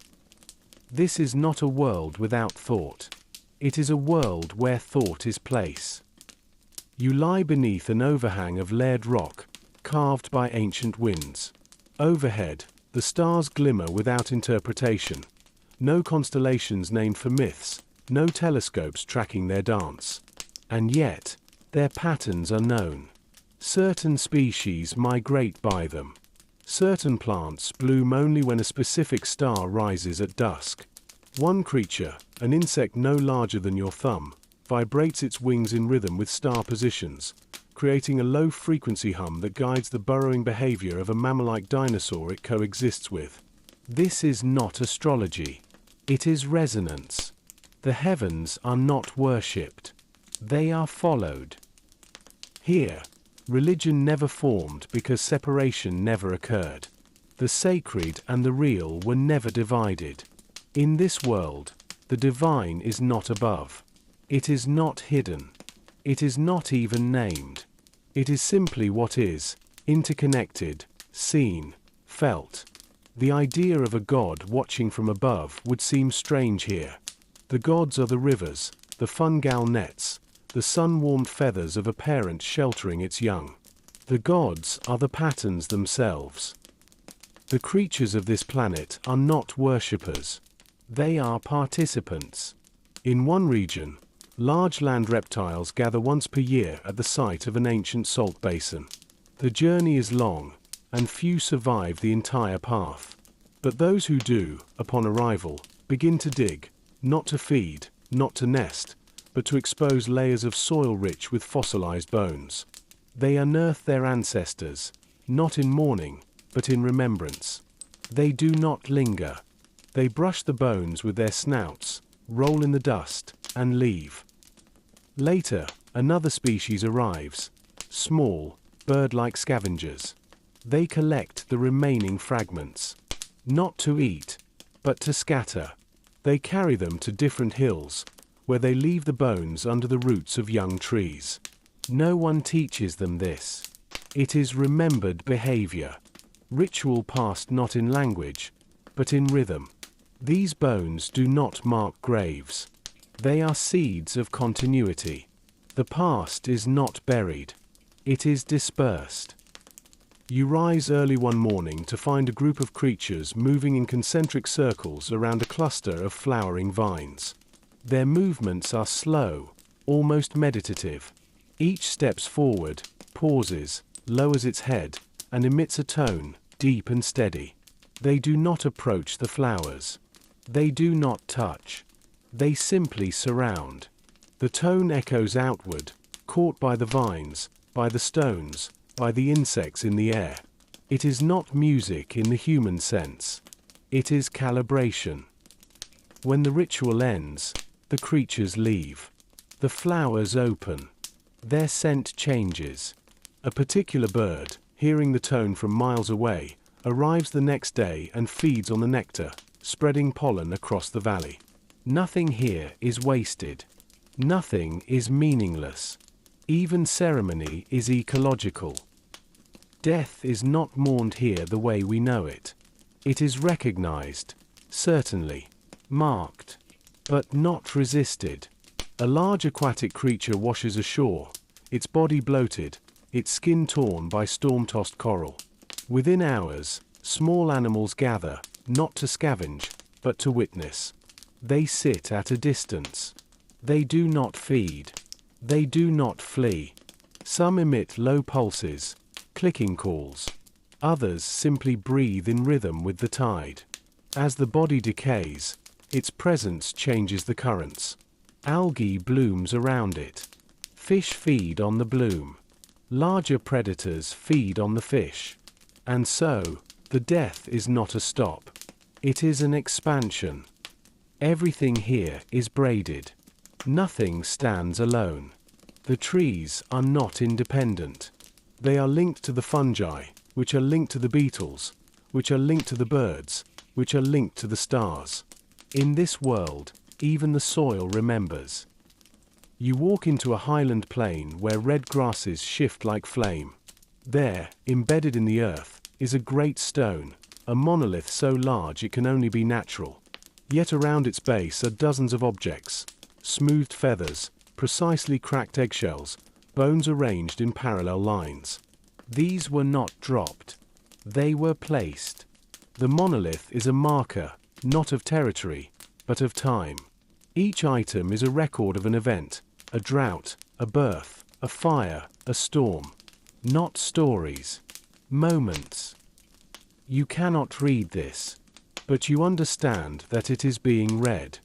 This is not a world without thought. It is a world where thought is place. You lie beneath an overhang of layered rock, carved by ancient winds. Overhead, the stars glimmer without interpretation. No constellations named for myths, no telescopes tracking their dance. And yet, their patterns are known. Certain species migrate by them. Certain plants bloom only when a specific star rises at dusk. One creature, an insect no larger than your thumb, vibrates its wings in rhythm with star positions, creating a low-frequency hum that guides the burrowing behavior of a mammal-like dinosaur it coexists with. This is not astrology. It is resonance. The heavens are not worshipped. They are followed. Here, religion never formed because separation never occurred. The sacred and the real were never divided. In this world, the divine is not above. It is not hidden. It is not even named. It is simply what is, interconnected, seen, felt. The idea of a god watching from above would seem strange here. The gods are the rivers, the fungal nets, the sun-warmed feathers of a parent sheltering its young. The gods are the patterns themselves. The creatures of this planet are not worshippers. They are participants. In one region, large land reptiles gather once per year at the site of an ancient salt basin. The journey is long, and few survive the entire path. But those who do, upon arrival, begin to dig, not to feed, not to nest, but to expose layers of soil rich with fossilized bones. They unearth their ancestors, not in mourning, but in remembrance. They do not linger. They brush the bones with their snouts, roll in the dust, and leave. Later, another species arrives, small, bird-like scavengers. They collect the remaining fragments, not to eat, but to scatter. They carry them to different hills, where they leave the bones under the roots of young trees. No one teaches them this. It is remembered behavior, ritual passed not in language, but in rhythm. These bones do not mark graves. They are seeds of continuity. The past is not buried. It is dispersed. You rise early one morning to find a group of creatures moving in concentric circles around a cluster of flowering vines. Their movements are slow, almost meditative. Each steps forward, pauses, lowers its head, and emits a tone, deep and steady. They do not approach the flowers. They do not touch. They simply surround. The tone echoes outward, caught by the vines, by the stones, by the insects in the air. It is not music in the human sense. It is calibration. When the ritual ends, the creatures leave. The flowers open. Their scent changes. A particular bird, hearing the tone from miles away, arrives the next day and feeds on the nectar, spreading pollen across the valley. Nothing here is wasted. Nothing is meaningless. Even ceremony is ecological. Death is not mourned here the way we know it. It is recognized, certainly, marked, but not resisted. A large aquatic creature washes ashore, its body bloated, its skin torn by storm-tossed coral. Within hours, small animals gather, not to scavenge, but to witness. They sit at a distance. They do not feed. They do not flee. Some emit low pulses, clicking calls. Others simply breathe in rhythm with the tide. As the body decays, its presence changes the currents. Algae blooms around it. Fish feed on the bloom. Larger predators feed on the fish. And so, the death is not a stop. It is an expansion. Everything here is braided. Nothing stands alone. The trees are not independent. They are linked to the fungi, which are linked to the beetles, which are linked to the birds, which are linked to the stars. In this world, even the soil remembers. You walk into a highland plain where red grasses shift like flame. There, embedded in the earth, is a great stone, a monolith so large it can only be natural. Yet around its base are dozens of objects, smoothed feathers, precisely cracked eggshells, bones arranged in parallel lines. These were not dropped. They were placed. The monolith is a marker, not of territory, but of time. Each item is a record of an event, a drought, a birth, a fire, a storm. Not stories. Moments. You cannot read this, but you understand that it is being read.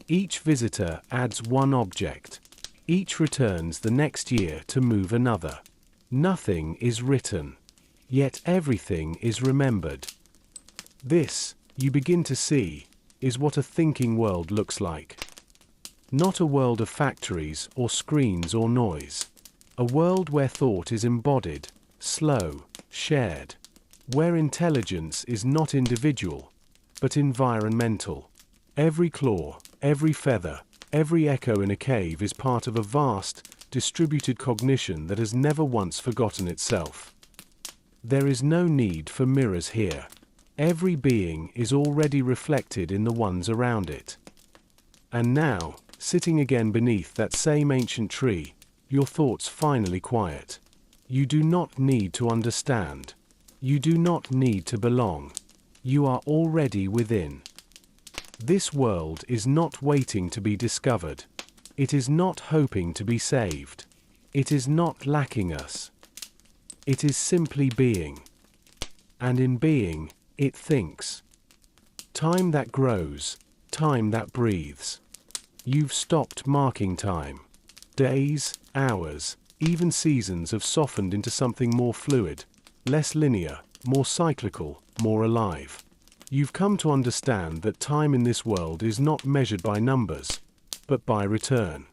Each visitor adds one object. Each returns the next year to move another. Nothing is written, yet everything is remembered. This, you begin to see, is what a thinking world looks like. Not a world of factories or screens or noise. A world where thought is embodied, slow, shared. Where intelligence is not individual, but environmental. Every claw, every feather, every echo in a cave is part of a vast, distributed cognition that has never once forgotten itself. There is no need for mirrors here. Every being is already reflected in the ones around it. And now, sitting again beneath that same ancient tree, your thoughts finally quiet. You do not need to understand. You do not need to belong. You are already within. This world is not waiting to be discovered. It is not hoping to be saved. It is not lacking us. It is simply being. And in being, it thinks. Time that grows, time that breathes. You've stopped marking time. Days, hours, even seasons have softened into something more fluid, less linear, more cyclical, more alive. You've come to understand that time in this world is not measured by numbers, but by return.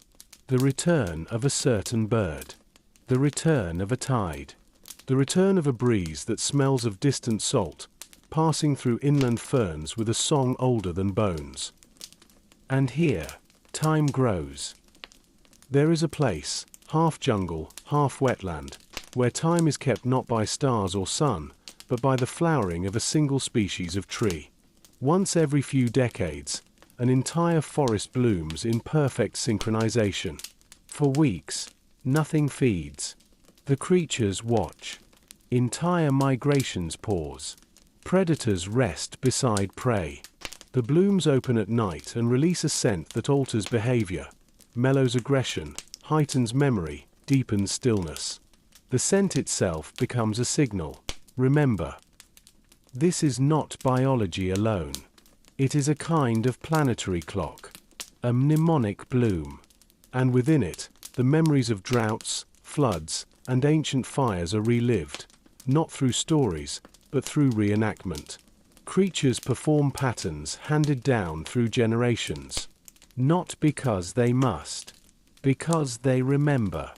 The return of a certain bird. The return of a tide. The return of a breeze that smells of distant salt, passing through inland ferns with a song older than bones. And here, time grows. There is a place, half jungle, half wetland, where time is kept not by stars or sun, but by the flowering of a single species of tree. Once every few decades, an entire forest blooms in perfect synchronization. For weeks, nothing feeds. The creatures watch. Entire migrations pause. Predators rest beside prey. The blooms open at night and release a scent that alters behavior, mellows aggression, heightens memory, deepens stillness. The scent itself becomes a signal. Remember. This is not biology alone. It is a kind of planetary clock. A mnemonic bloom. And within it, the memories of droughts, floods, and ancient fires are relived, not through stories, but through reenactment. Creatures perform patterns handed down through generations. Not because they must, because they remember.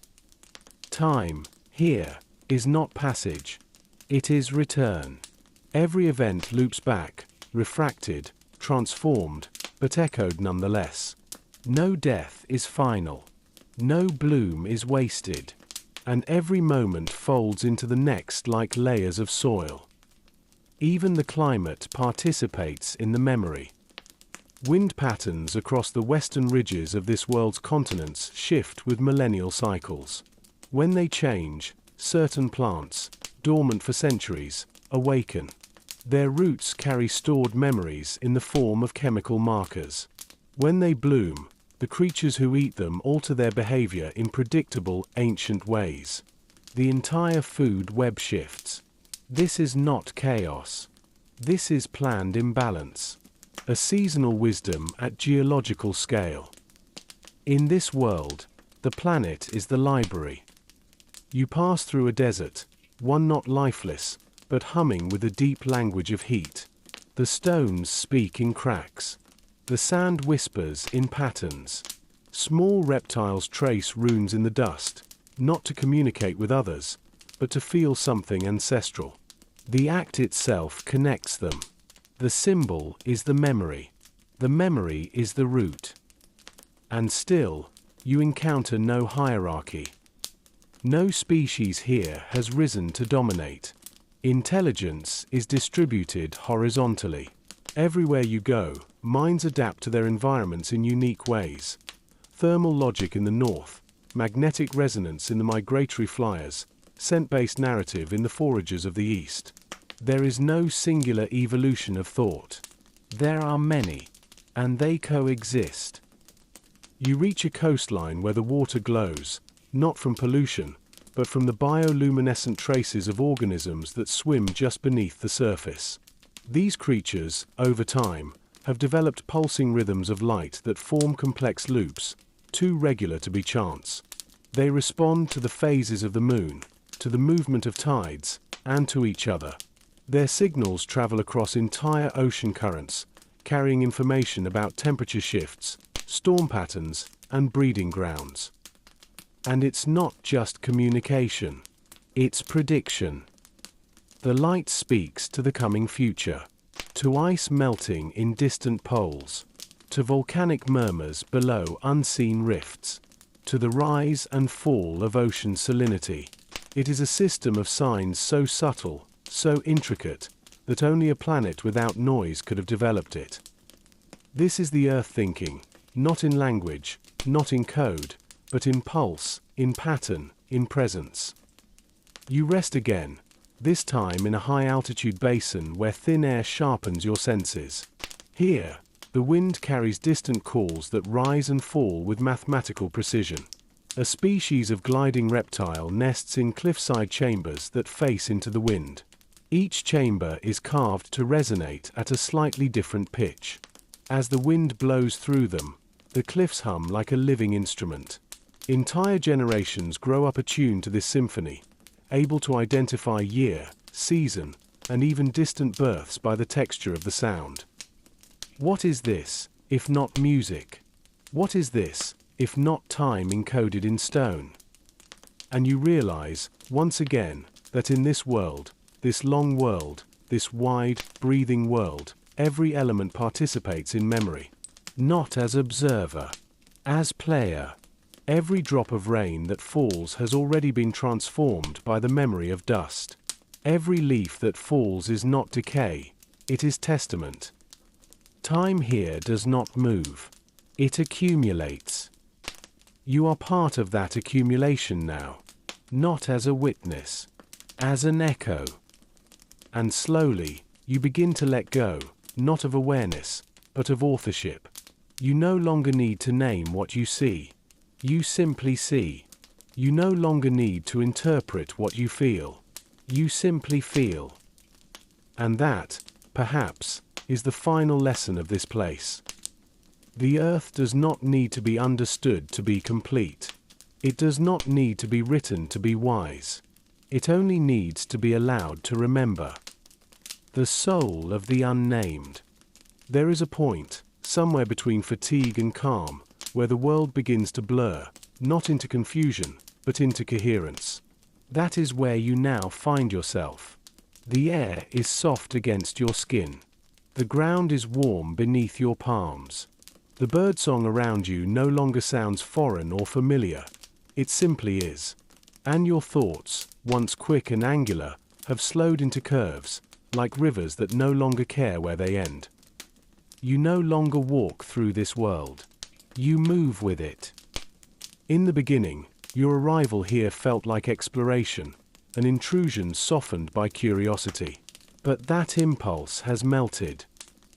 Time, here, is not passage. It is return. Every event loops back, refracted, transformed, but echoed nonetheless. No death is final. No bloom is wasted. And every moment folds into the next like layers of soil. Even the climate participates in the memory. Wind patterns across the western ridges of this world's continents shift with millennial cycles. When they change, certain plants, dormant for centuries, awaken. Their roots carry stored memories in the form of chemical markers. When they bloom, the creatures who eat them alter their behavior in predictable, ancient ways. The entire food web shifts. This is not chaos. This is planned imbalance. A seasonal wisdom at geological scale. In this world, the planet is the library. You pass through a desert, one not lifeless, but humming with a deep language of heat. The stones speak in cracks. The sand whispers in patterns. Small reptiles trace runes in the dust, not to communicate with others, but to feel something ancestral. The act itself connects them. The symbol is the memory. The memory is the root. And still, you encounter no hierarchy. No species here has risen to dominate. Intelligence is distributed horizontally. Everywhere you go, minds adapt to their environments in unique ways. Thermal logic in the north, magnetic resonance in the migratory flyers, scent-based narrative in the foragers of the east. There is no singular evolution of thought. There are many, and they coexist. You reach a coastline where the water glows, not from pollution, but from the bioluminescent traces of organisms that swim just beneath the surface. These creatures, over time, have developed pulsing rhythms of light that form complex loops, too regular to be chance. They respond to the phases of the moon, to the movement of tides, and to each other. Their signals travel across entire ocean currents, carrying information about temperature shifts, storm patterns, and breeding grounds. And it's not just communication, it's prediction. The light speaks to the coming future, to ice melting in distant poles, to volcanic murmurs below unseen rifts, to the rise and fall of ocean salinity. It is a system of signs so subtle, so intricate, that only a planet without noise could have developed it. This is the Earth thinking, not in language, not in code, but in pulse, in pattern, in presence. You rest again, this time in a high-altitude basin where thin air sharpens your senses. Here, the wind carries distant calls that rise and fall with mathematical precision. A species of gliding reptile nests in cliffside chambers that face into the wind. Each chamber is carved to resonate at a slightly different pitch. As the wind blows through them, the cliffs hum like a living instrument. Entire generations grow up attuned to this symphony, able to identify year, season, and even distant births by the texture of the sound. What is this, if not music? What is this, if not time encoded in stone? And you realize, once again, that in this world, this long world, this wide, breathing world, every element participates in memory. Not as observer, as player. Every drop of rain that falls has already been transformed by the memory of dust. Every leaf that falls is not decay, it is testament. Time here does not move. It accumulates. You are part of that accumulation now, not as a witness, as an echo. And slowly, you begin to let go, not of awareness, but of authorship. You no longer need to name what you see. You simply see. You no longer need to interpret what you feel. You simply feel. And that, perhaps, is the final lesson of this place. The Earth does not need to be understood to be complete. It does not need to be written to be wise. It only needs to be allowed to remember. The soul of the unnamed. There is a point, somewhere between fatigue and calm, where the world begins to blur, not into confusion, but into coherence. That is where you now find yourself. The air is soft against your skin. The ground is warm beneath your palms. The birdsong around you no longer sounds foreign or familiar. It simply is. And your thoughts, once quick and angular, have slowed into curves, like rivers that no longer care where they end. You no longer walk through this world. You move with it. In the beginning, your arrival here felt like exploration, an intrusion softened by curiosity. But that impulse has melted.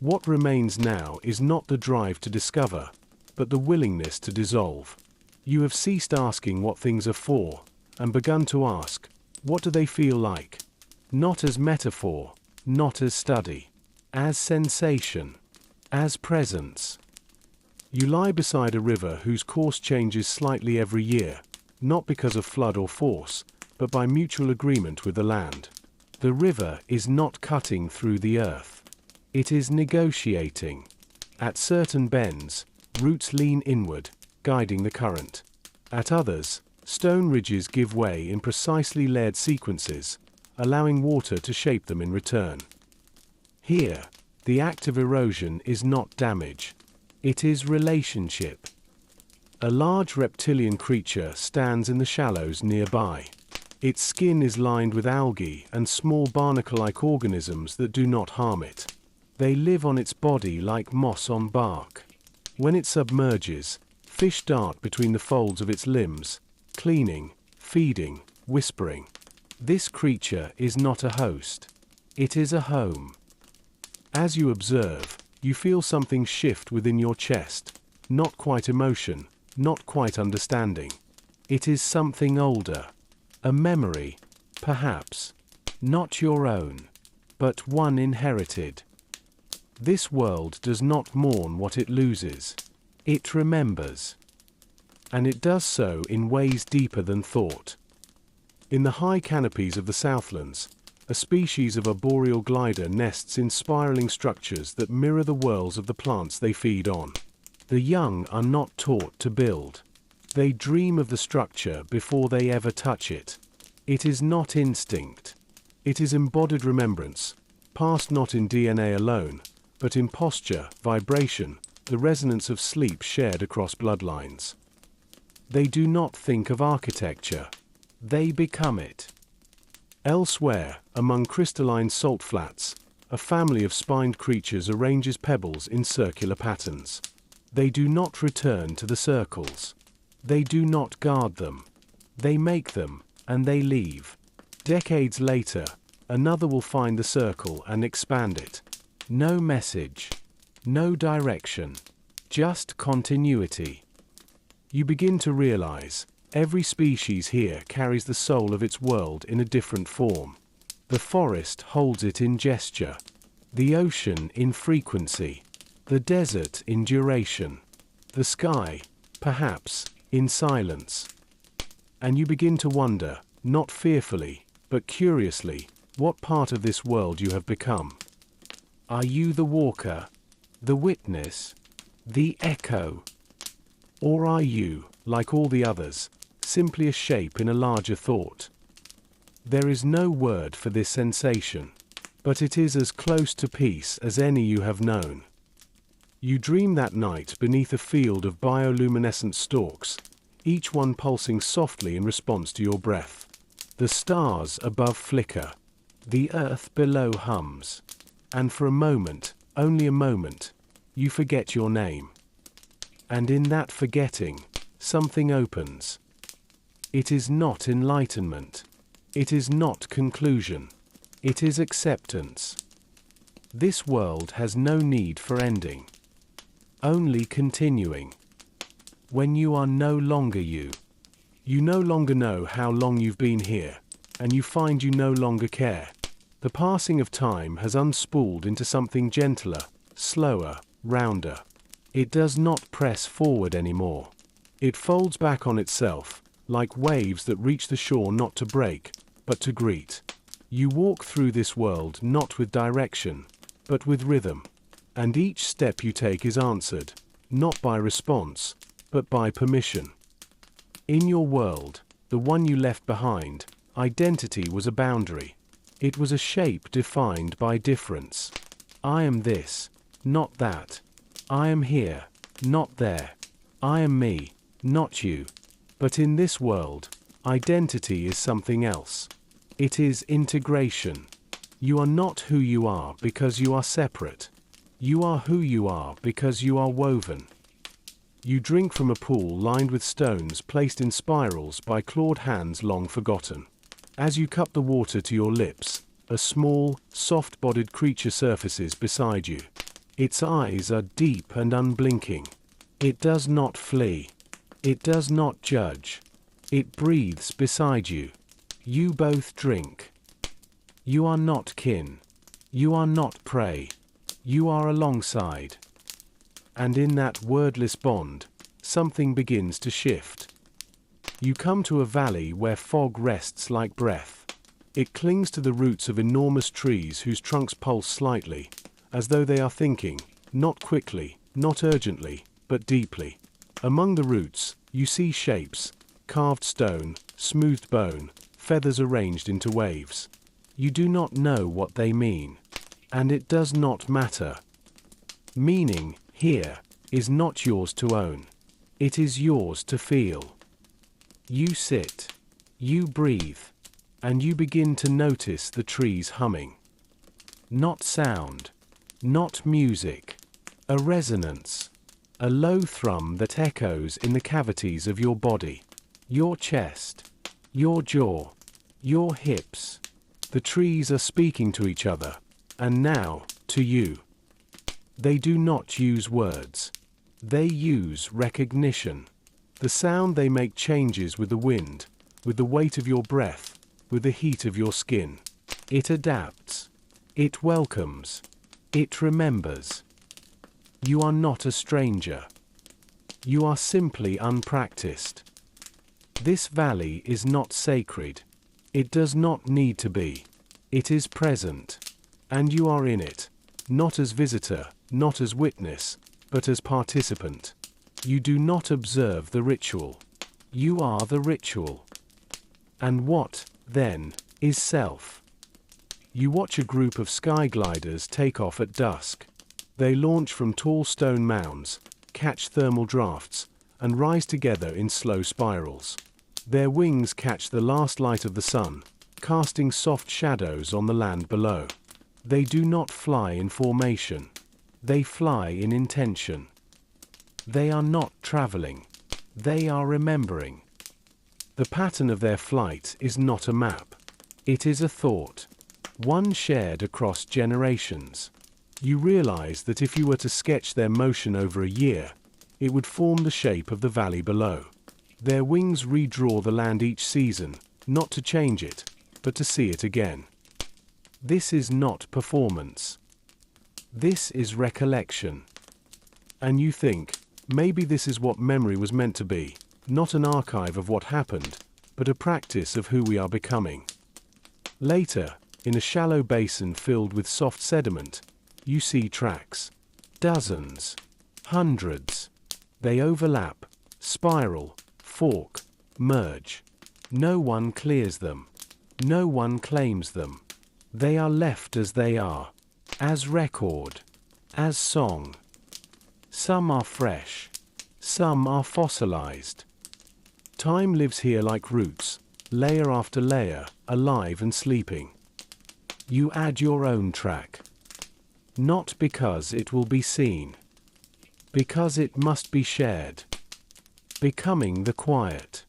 What remains now is not the drive to discover, but the willingness to dissolve. You have ceased asking what things are for, and begun to ask, what do they feel like? Not as metaphor, not as study, as sensation, as presence. You lie beside a river whose course changes slightly every year, not because of flood or force, but by mutual agreement with the land. The river is not cutting through the earth. It is negotiating. At certain bends, roots lean inward, guiding the current. At others, stone ridges give way in precisely layered sequences, allowing water to shape them in return. Here, The act of erosion is not damage. It is relationship. A large reptilian creature stands in the shallows nearby. Its skin is lined with algae and small barnacle-like organisms that do not harm it. They live on its body like moss on bark. When it submerges, fish dart between the folds of its limbs, cleaning, feeding, whispering. This creature is not a host. It is a home. As you observe, you feel something shift within your chest. Not quite emotion, not quite understanding. It is something older. A memory, perhaps. Not your own, but one inherited. This world does not mourn what it loses. It remembers. And it does so in ways deeper than thought. In the high canopies of the Southlands, a species of arboreal glider nests in spiraling structures that mirror the whorls of the plants they feed on. The young are not taught to build. They dream of the structure before they ever touch it. It is not instinct. It is embodied remembrance, passed not in DNA alone, but in posture, vibration, the resonance of sleep shared across bloodlines. They do not think of architecture. They become it. Elsewhere, among crystalline salt flats, a family of spined creatures arranges pebbles in circular patterns. They do not return to the circles. They do not guard them. They make them, and they leave. Decades later, another will find the circle and expand it. No message. No direction. Just continuity. You begin to realize, every species here carries the soul of its world in a different form. The forest holds it in gesture. The ocean in frequency. The desert in duration. The sky, perhaps, in silence. And you begin to wonder, not fearfully, but curiously, what part of this world you have become. Are you the walker, the witness, the echo? Or are you, like all the others, simply a shape in a larger thought? There is no word for this sensation, but it is as close to peace as any you have known. You dream that night beneath a field of bioluminescent stalks, each one pulsing softly in response to your breath. The stars above flicker. The earth below hums. And for a moment, only a moment, you forget your name. And in that forgetting, something opens. It is not enlightenment. It is not conclusion. It is acceptance. This world has no need for ending. Only continuing. When you are no longer you. You no longer know how long you've been here, and you find you no longer care. The passing of time has unspooled into something gentler, slower, rounder. It does not press forward anymore. It folds back on itself, like waves that reach the shore not to break, but to greet. You walk through this world not with direction, but with rhythm. And each step you take is answered, not by response, but by permission. In your world, the one you left behind, identity was a boundary. It was a shape defined by difference. I am this, not that. I am here, not there. I am me, not you. But in this world, identity is something else. It is integration. You are not who you are because you are separate. You are who you are because you are woven. You drink from a pool lined with stones placed in spirals by clawed hands long forgotten. As you cup the water to your lips, a small, soft-bodied creature surfaces beside you. Its eyes are deep and unblinking. It does not flee. It does not judge. It breathes beside you. You both drink. You are not kin. You are not prey. You are alongside. And in that wordless bond, something begins to shift. You come to a valley where fog rests like breath. It clings to the roots of enormous trees whose trunks pulse slightly, as though they are thinking, not quickly, not urgently, but deeply. Among the roots, you see shapes, carved stone, smoothed bone, feathers arranged into waves. You do not know what they mean. And it does not matter. Meaning, here, is not yours to own. It is yours to feel. You sit, you breathe, and you begin to notice the trees humming. Not sound, not music, a resonance, a low thrum that echoes in the cavities of your body, your chest, your jaw, your hips. The trees are speaking to each other, and now, to you. They do not use words. They use recognition. The sound they make changes with the wind, with the weight of your breath, with the heat of your skin. It adapts. It welcomes. It remembers. You are not a stranger. You are simply unpracticed. This valley is not sacred. It does not need to be. It is present. And you are in it, not as visitor, not as witness, but as participant. You do not observe the ritual. You are the ritual. And what, then, is self? You watch a group of sky gliders take off at dusk. They launch from tall stone mounds, catch thermal drafts, and rise together in slow spirals. Their wings catch the last light of the sun, casting soft shadows on the land below. They do not fly in formation. They fly in intention. They are not traveling. They are remembering. The pattern of their flight is not a map. It is a thought, one shared across generations. You realize that if you were to sketch their motion over a year, it would form the shape of the valley below. Their wings redraw the land each season, not to change it, but to see it again. This is not performance. This is recollection. And you think, maybe this is what memory was meant to be, not an archive of what happened, but a practice of who we are becoming. Later, in a shallow basin filled with soft sediment, you see tracks. Dozens. Hundreds. They overlap, spiral, fork, merge. No one clears them. No one claims them. They are left as they are, as record, as song. Some are fresh, some are fossilized. Time lives here like roots, layer after layer, alive and sleeping. You add your own track. Not because it will be seen. Because it must be shared. Becoming the quiet.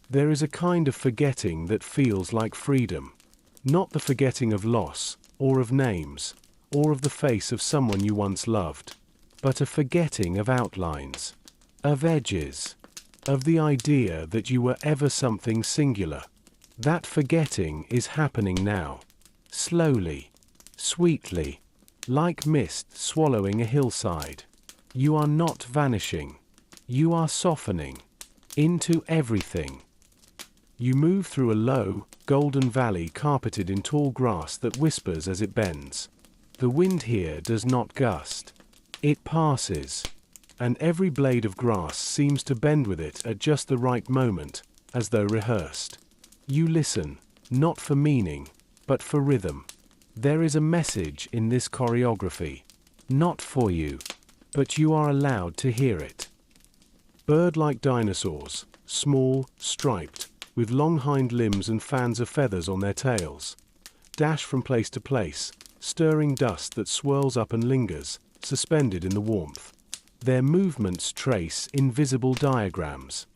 There is a kind of forgetting that feels like freedom. Not the forgetting of loss, or of names, or of the face of someone you once loved, but a forgetting of outlines, of edges, of the idea that you were ever something singular. That forgetting is happening now, slowly, sweetly, like mist swallowing a hillside. You are not vanishing. You are softening into everything. You move through a low, golden valley carpeted in tall grass that whispers as it bends. The wind here does not gust. It passes. And every blade of grass seems to bend with it at just the right moment, as though rehearsed. You listen, not for meaning, but for rhythm. There is a message in this choreography. Not for you, but you are allowed to hear it. Bird-like dinosaurs, small, striped, with long hind limbs and fans of feathers on their tails, dash from place to place, stirring dust that swirls up and lingers, suspended in the warmth. Their movements trace invisible diagrams.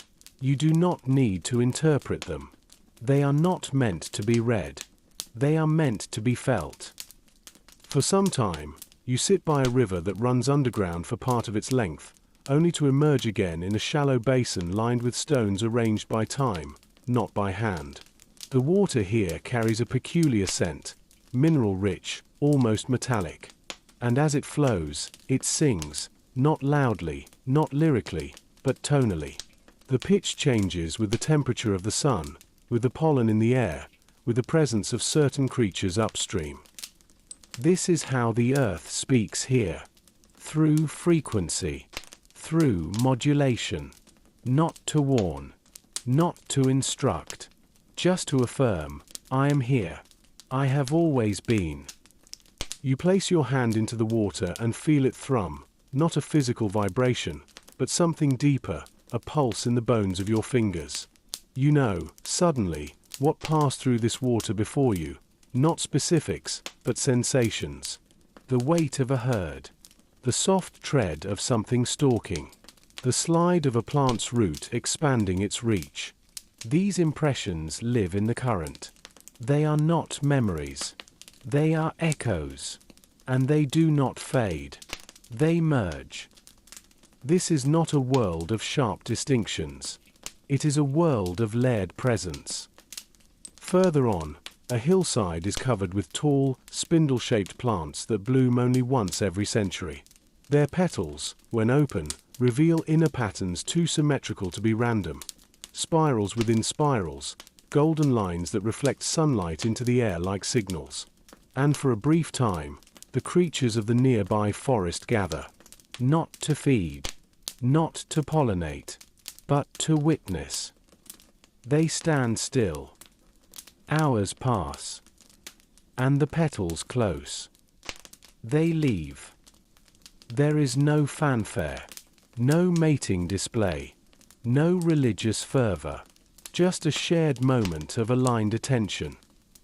You do not need to interpret them. They are not meant to be read. They are meant to be felt. For some time, you sit by a river that runs underground for part of its length, only to emerge again in a shallow basin lined with stones arranged by time, not by hand. The water here carries a peculiar scent, mineral-rich, almost metallic. And as it flows, it sings, not loudly, not lyrically, but tonally. The pitch changes with the temperature of the sun, with the pollen in the air, with the presence of certain creatures upstream. This is how the earth speaks here. Through frequency. Through modulation. Not to warn. Not to instruct. Just to affirm, I am here. I have always been. You place your hand into the water and feel it thrum, not a physical vibration, but something deeper, a pulse in the bones of your fingers. You know, suddenly, what passed through this water before you, not specifics, but sensations. The weight of a herd, the soft tread of something stalking, the slide of a plant's root expanding its reach. These impressions live in the current. They are not memories. They are echoes. And they do not fade. They merge. This is not a world of sharp distinctions. It is a world of layered presence. Further on, a hillside is covered with tall, spindle-shaped plants that bloom only once every century. Their petals, when open, reveal inner patterns too symmetrical to be random. Spirals within spirals, golden lines that reflect sunlight into the air like signals. And for a brief time, the creatures of the nearby forest gather. Not to feed, not to pollinate, but to witness. They stand still. Hours pass. And the petals close. They leave. There is no fanfare, no mating display, no religious fervor, just a shared moment of aligned attention.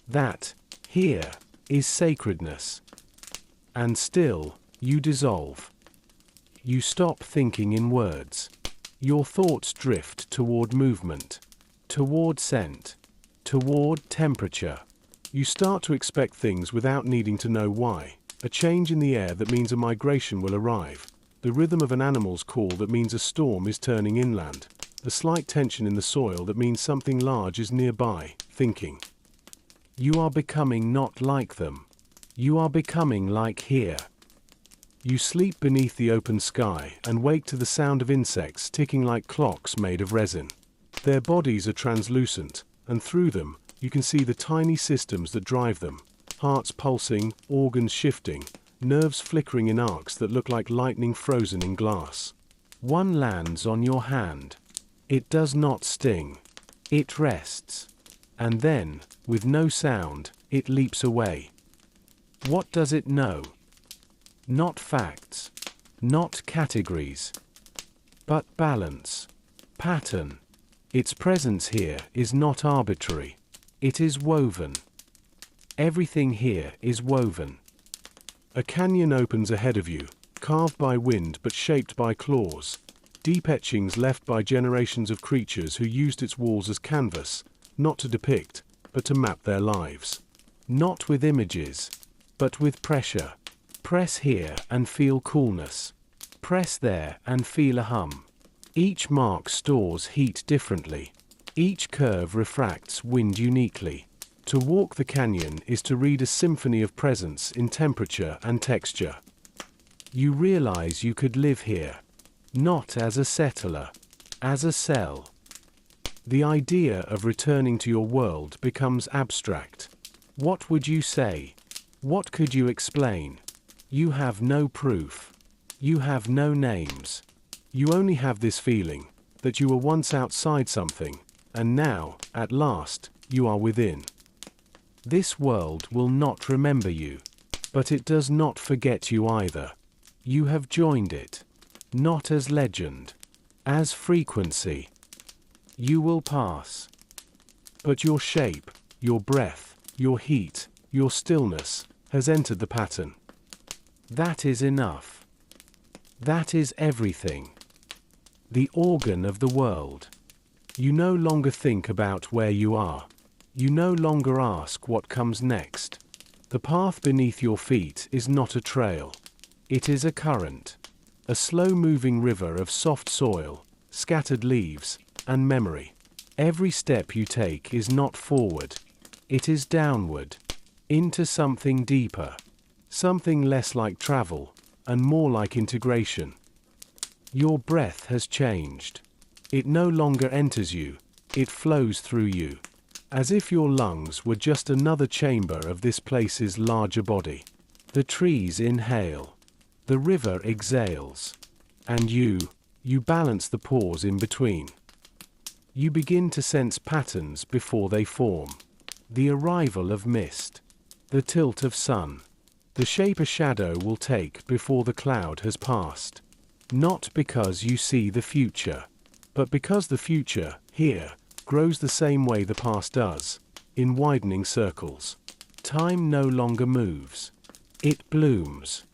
That, here, is sacredness. And still, you dissolve. You stop thinking in words. Your thoughts drift toward movement, toward scent, toward temperature. You start to expect things without needing to know why. A change in the air that means a migration will arrive. The rhythm of an animal's call that means a storm is turning inland. A slight tension in the soil that means something large is nearby, thinking. You are becoming not like them. You are becoming like here. You sleep beneath the open sky and wake to the sound of insects ticking like clocks made of resin. Their bodies are translucent, and through them, you can see the tiny systems that drive them. Hearts pulsing, organs shifting, nerves flickering in arcs that look like lightning frozen in glass. One lands on your hand. It does not sting. It rests. And then, with no sound, it leaps away. What does it know? Not facts, not categories, but balance, pattern. Its presence here is not arbitrary. It is woven. Everything here is woven. A canyon opens ahead of you, carved by wind but shaped by claws. Deep etchings left by generations of creatures who used its walls as canvas, not to depict, but to map their lives. Not with images, but with pressure. Press here and feel coolness. Press there and feel a hum. Each mark stores heat differently. Each curve refracts wind uniquely. To walk the canyon is to read a symphony of presence in temperature and texture. You realize you could live here, not as a settler, as a cell. The idea of returning to your world becomes abstract. What would you say? What could you explain? You have no proof. You have no names. You only have this feeling that you were once outside something, and now, at last, you are within. This world will not remember you, but it does not forget you either. You have joined it, not as legend, as frequency. You will pass. But your shape, your breath, your heat, your stillness, has entered the pattern. That is enough. That is everything. The organ of the world. You no longer think about where you are. You no longer ask what comes next. The path beneath your feet is not a trail. It is a current. A slow-moving river of soft soil, scattered leaves, and memory. Every step you take is not forward. It is downward. Into something deeper. Something less like travel, and more like integration. Your breath has changed. It no longer enters you, it flows through you. As if your lungs were just another chamber of this place's larger body. The trees inhale. The river exhales. And you balance the pause in between. You begin to sense patterns before they form. The arrival of mist. The tilt of sun. the shape a shadow will take before the cloud has passed. Not because you see the future, but because the future, here, grows the same way the past does, in widening circles. Time no longer moves. It blooms.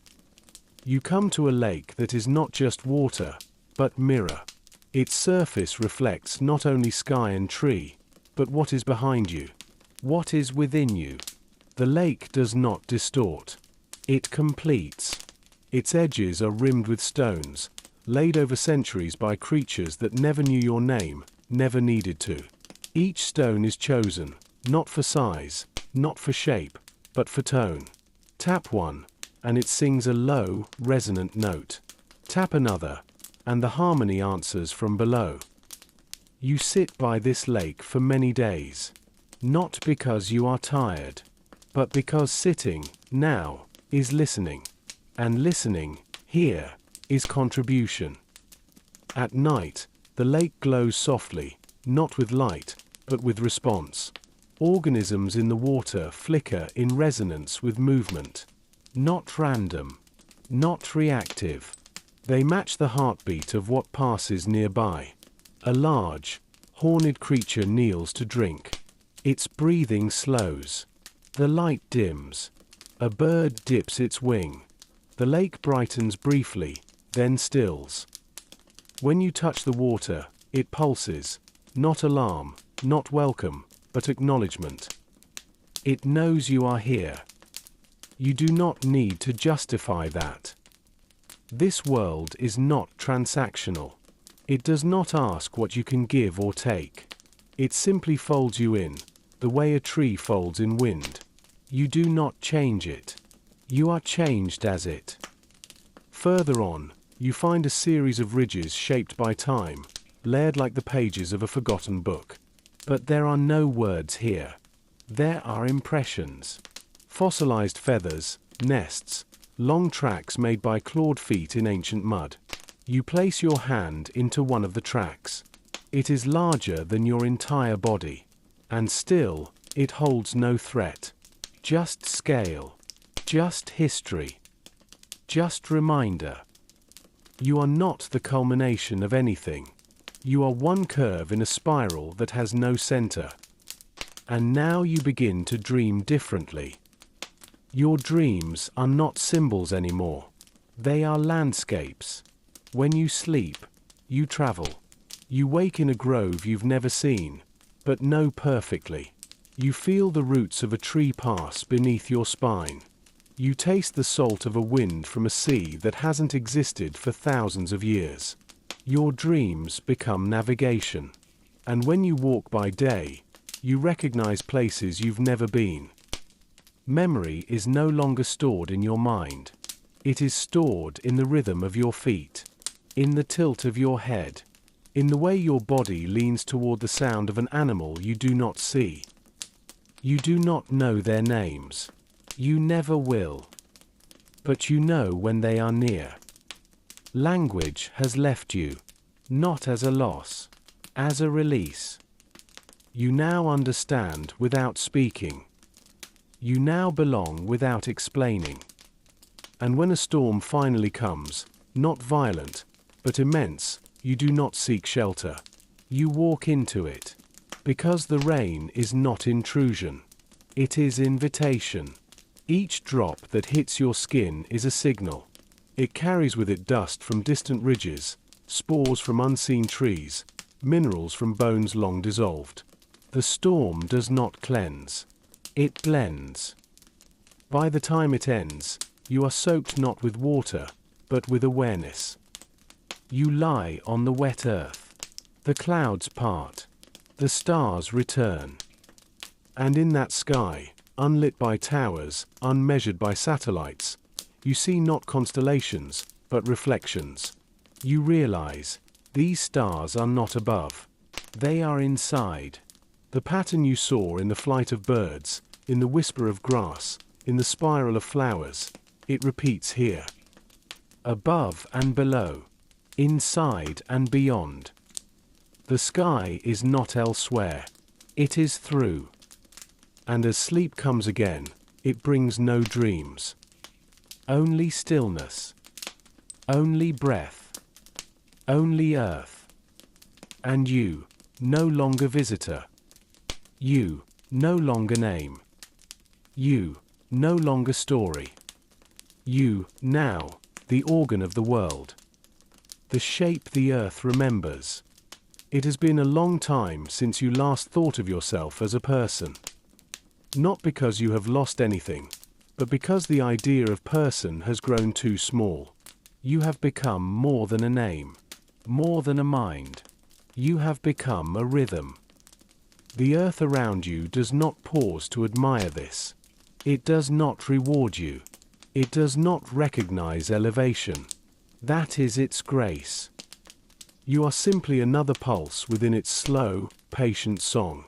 You come to a lake that is not just water, but mirror. Its surface reflects not only sky and tree, but what is behind you, what is within you. The lake does not distort. It completes. Its edges are rimmed with stones, laid over centuries by creatures that never knew your name, never needed to. Each stone is chosen, not for size, not for shape, but for tone. Tap one, and it sings a low, resonant note. Tap another, and the harmony answers from below. You sit by this lake for many days, not because you are tired, but because sitting, now, is listening. And listening, here, is contribution. At night, the lake glows softly, not with light, but with response. Organisms in the water flicker in resonance with movement. Not random, not reactive. They match the heartbeat of what passes nearby. A large, horned creature kneels to drink. Its breathing slows. The light dims. A bird dips its wing. The lake brightens briefly, then stills. When you touch the water, it pulses, not alarm, not welcome, but acknowledgement. It knows you are here. You do not need to justify that. This world is not transactional. It does not ask what you can give or take. It simply folds you in, the way a tree folds in wind. You do not change it. You are changed as it. Further on, you find a series of ridges shaped by time, layered like the pages of a forgotten book. But there are no words here. There are impressions. Fossilized feathers, nests, long tracks made by clawed feet in ancient mud. You place your hand into one of the tracks. It is larger than your entire body. And still, it holds no threat. Just scale. Just history. Just reminder. You are not the culmination of anything. You are one curve in a spiral that has no center. And now you begin to dream differently. Your dreams are not symbols anymore. They are landscapes. When you sleep, you travel. You wake in a grove you've never seen, but know perfectly. You feel the roots of a tree pass beneath your spine. You taste the salt of a wind from a sea that hasn't existed for thousands of years. Your dreams become navigation. And when you walk by day, you recognize places you've never been. Memory is no longer stored in your mind. It is stored in the rhythm of your feet, in the tilt of your head, in the way your body leans toward the sound of an animal you do not see. You do not know their names. You never will. But you know when they are near. Language has left you, not as a loss, as a release. You now understand without speaking. You now belong without explaining. And when a storm finally comes, not violent, but immense, you do not seek shelter. You walk into it. Because the rain is not intrusion. It is invitation. Each drop that hits your skin is a signal. It carries with it dust from distant ridges, spores from unseen trees, minerals from bones long dissolved. The storm does not cleanse. It blends. By the time it ends, you are soaked not with water, but with awareness. You lie on the wet earth. The clouds part. The stars return. And in that sky, unlit by towers, unmeasured by satellites, you see not constellations, but reflections. You realize, these stars are not above. They are inside. The pattern you saw in the flight of birds, in the whisper of grass, in the spiral of flowers, it repeats here. Above and below, inside and beyond. The sky is not elsewhere. It is through. And as sleep comes again, it brings no dreams. Only stillness. Only breath. Only earth. And you, no longer visitor. You, no longer name. You, no longer story. You, now, the organ of the world. The shape the earth remembers. It has been a long time since you last thought of yourself as a person. Not because you have lost anything, but because the idea of person has grown too small. You have become more than a name, more than a mind. You have become a rhythm. The earth around you does not pause to admire this. It does not reward you. It does not recognize elevation. That is its grace. You are simply another pulse within its slow, patient song.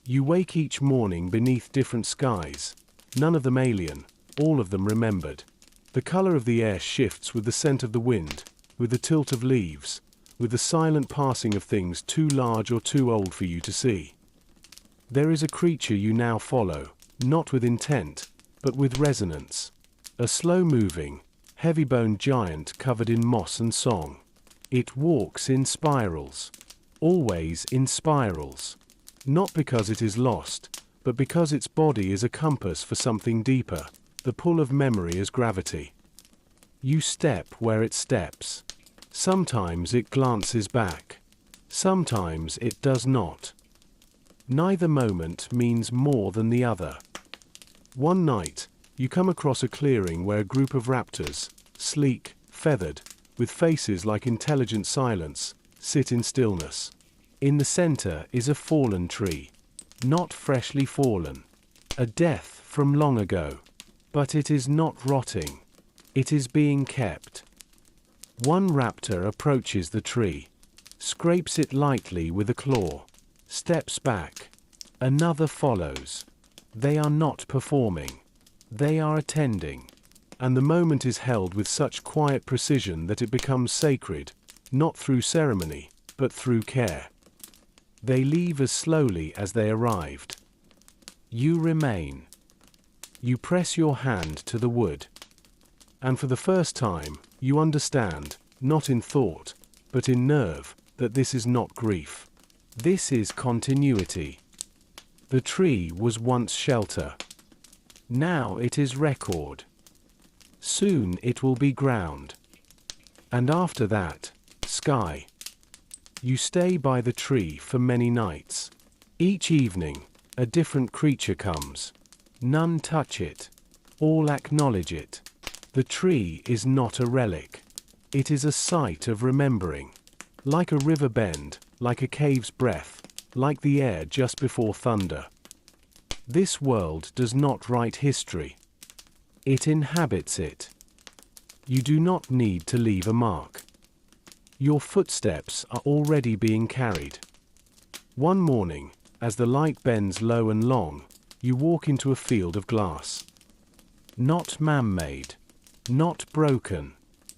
You wake each morning beneath different skies, none of them alien, all of them remembered. The color of the air shifts with the scent of the wind, with the tilt of leaves, with the silent passing of things too large or too old for you to see. There is a creature you now follow, not with intent, but with resonance. A slow-moving, heavy-boned giant covered in moss and song. It walks in spirals. Always in spirals. Not because it is lost, but because its body is a compass for something deeper. The pull of memory is gravity. You step where it steps. Sometimes it glances back. Sometimes it does not. Neither moment means more than the other. One night, you come across a clearing where a group of raptors, sleek, feathered, with faces like intelligent silence, sit in stillness. In the center is a fallen tree. Not freshly fallen. A death from long ago. But it is not rotting. It is being kept. One raptor approaches the tree, scrapes it lightly with a claw, steps back. Another follows. They are not performing. They are attending. And the moment is held with such quiet precision that it becomes sacred, not through ceremony, but through care. They leave as slowly as they arrived. You remain. You press your hand to the wood. And for the first time, you understand, not in thought, but in nerve, that this is not grief. This is continuity. The tree was once shelter. Now it is record. Soon it will be ground. And after that, sky. You stay by the tree for many nights. Each evening, a different creature comes. None touch it. All acknowledge it. The tree is not a relic. It is a site of remembering. Like a river bend, like a cave's breath, like the air just before thunder. This world does not write history. It inhabits it. You do not need to leave a mark. Your footsteps are already being carried. One morning, as the light bends low and long, you walk into a field of glass. Not man-made, not broken,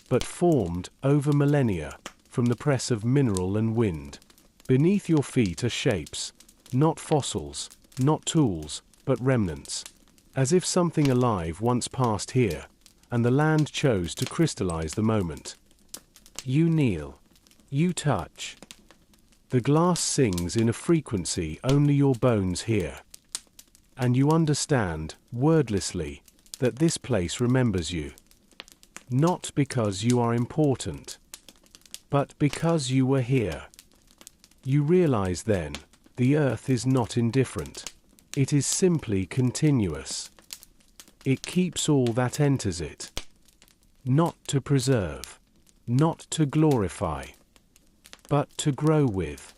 but formed over millennia from the press of mineral and wind. Beneath your feet are shapes, not fossils, not tools, but remnants. As if something alive once passed here, and the land chose to crystallize the moment. You kneel. You touch. The glass sings in a frequency only your bones hear. And you understand, wordlessly, that this place remembers you. Not because you are important, but because you were here. You realize then, the earth is not indifferent. It is simply continuous. It keeps all that enters it. Not to preserve, not to glorify, but to grow with.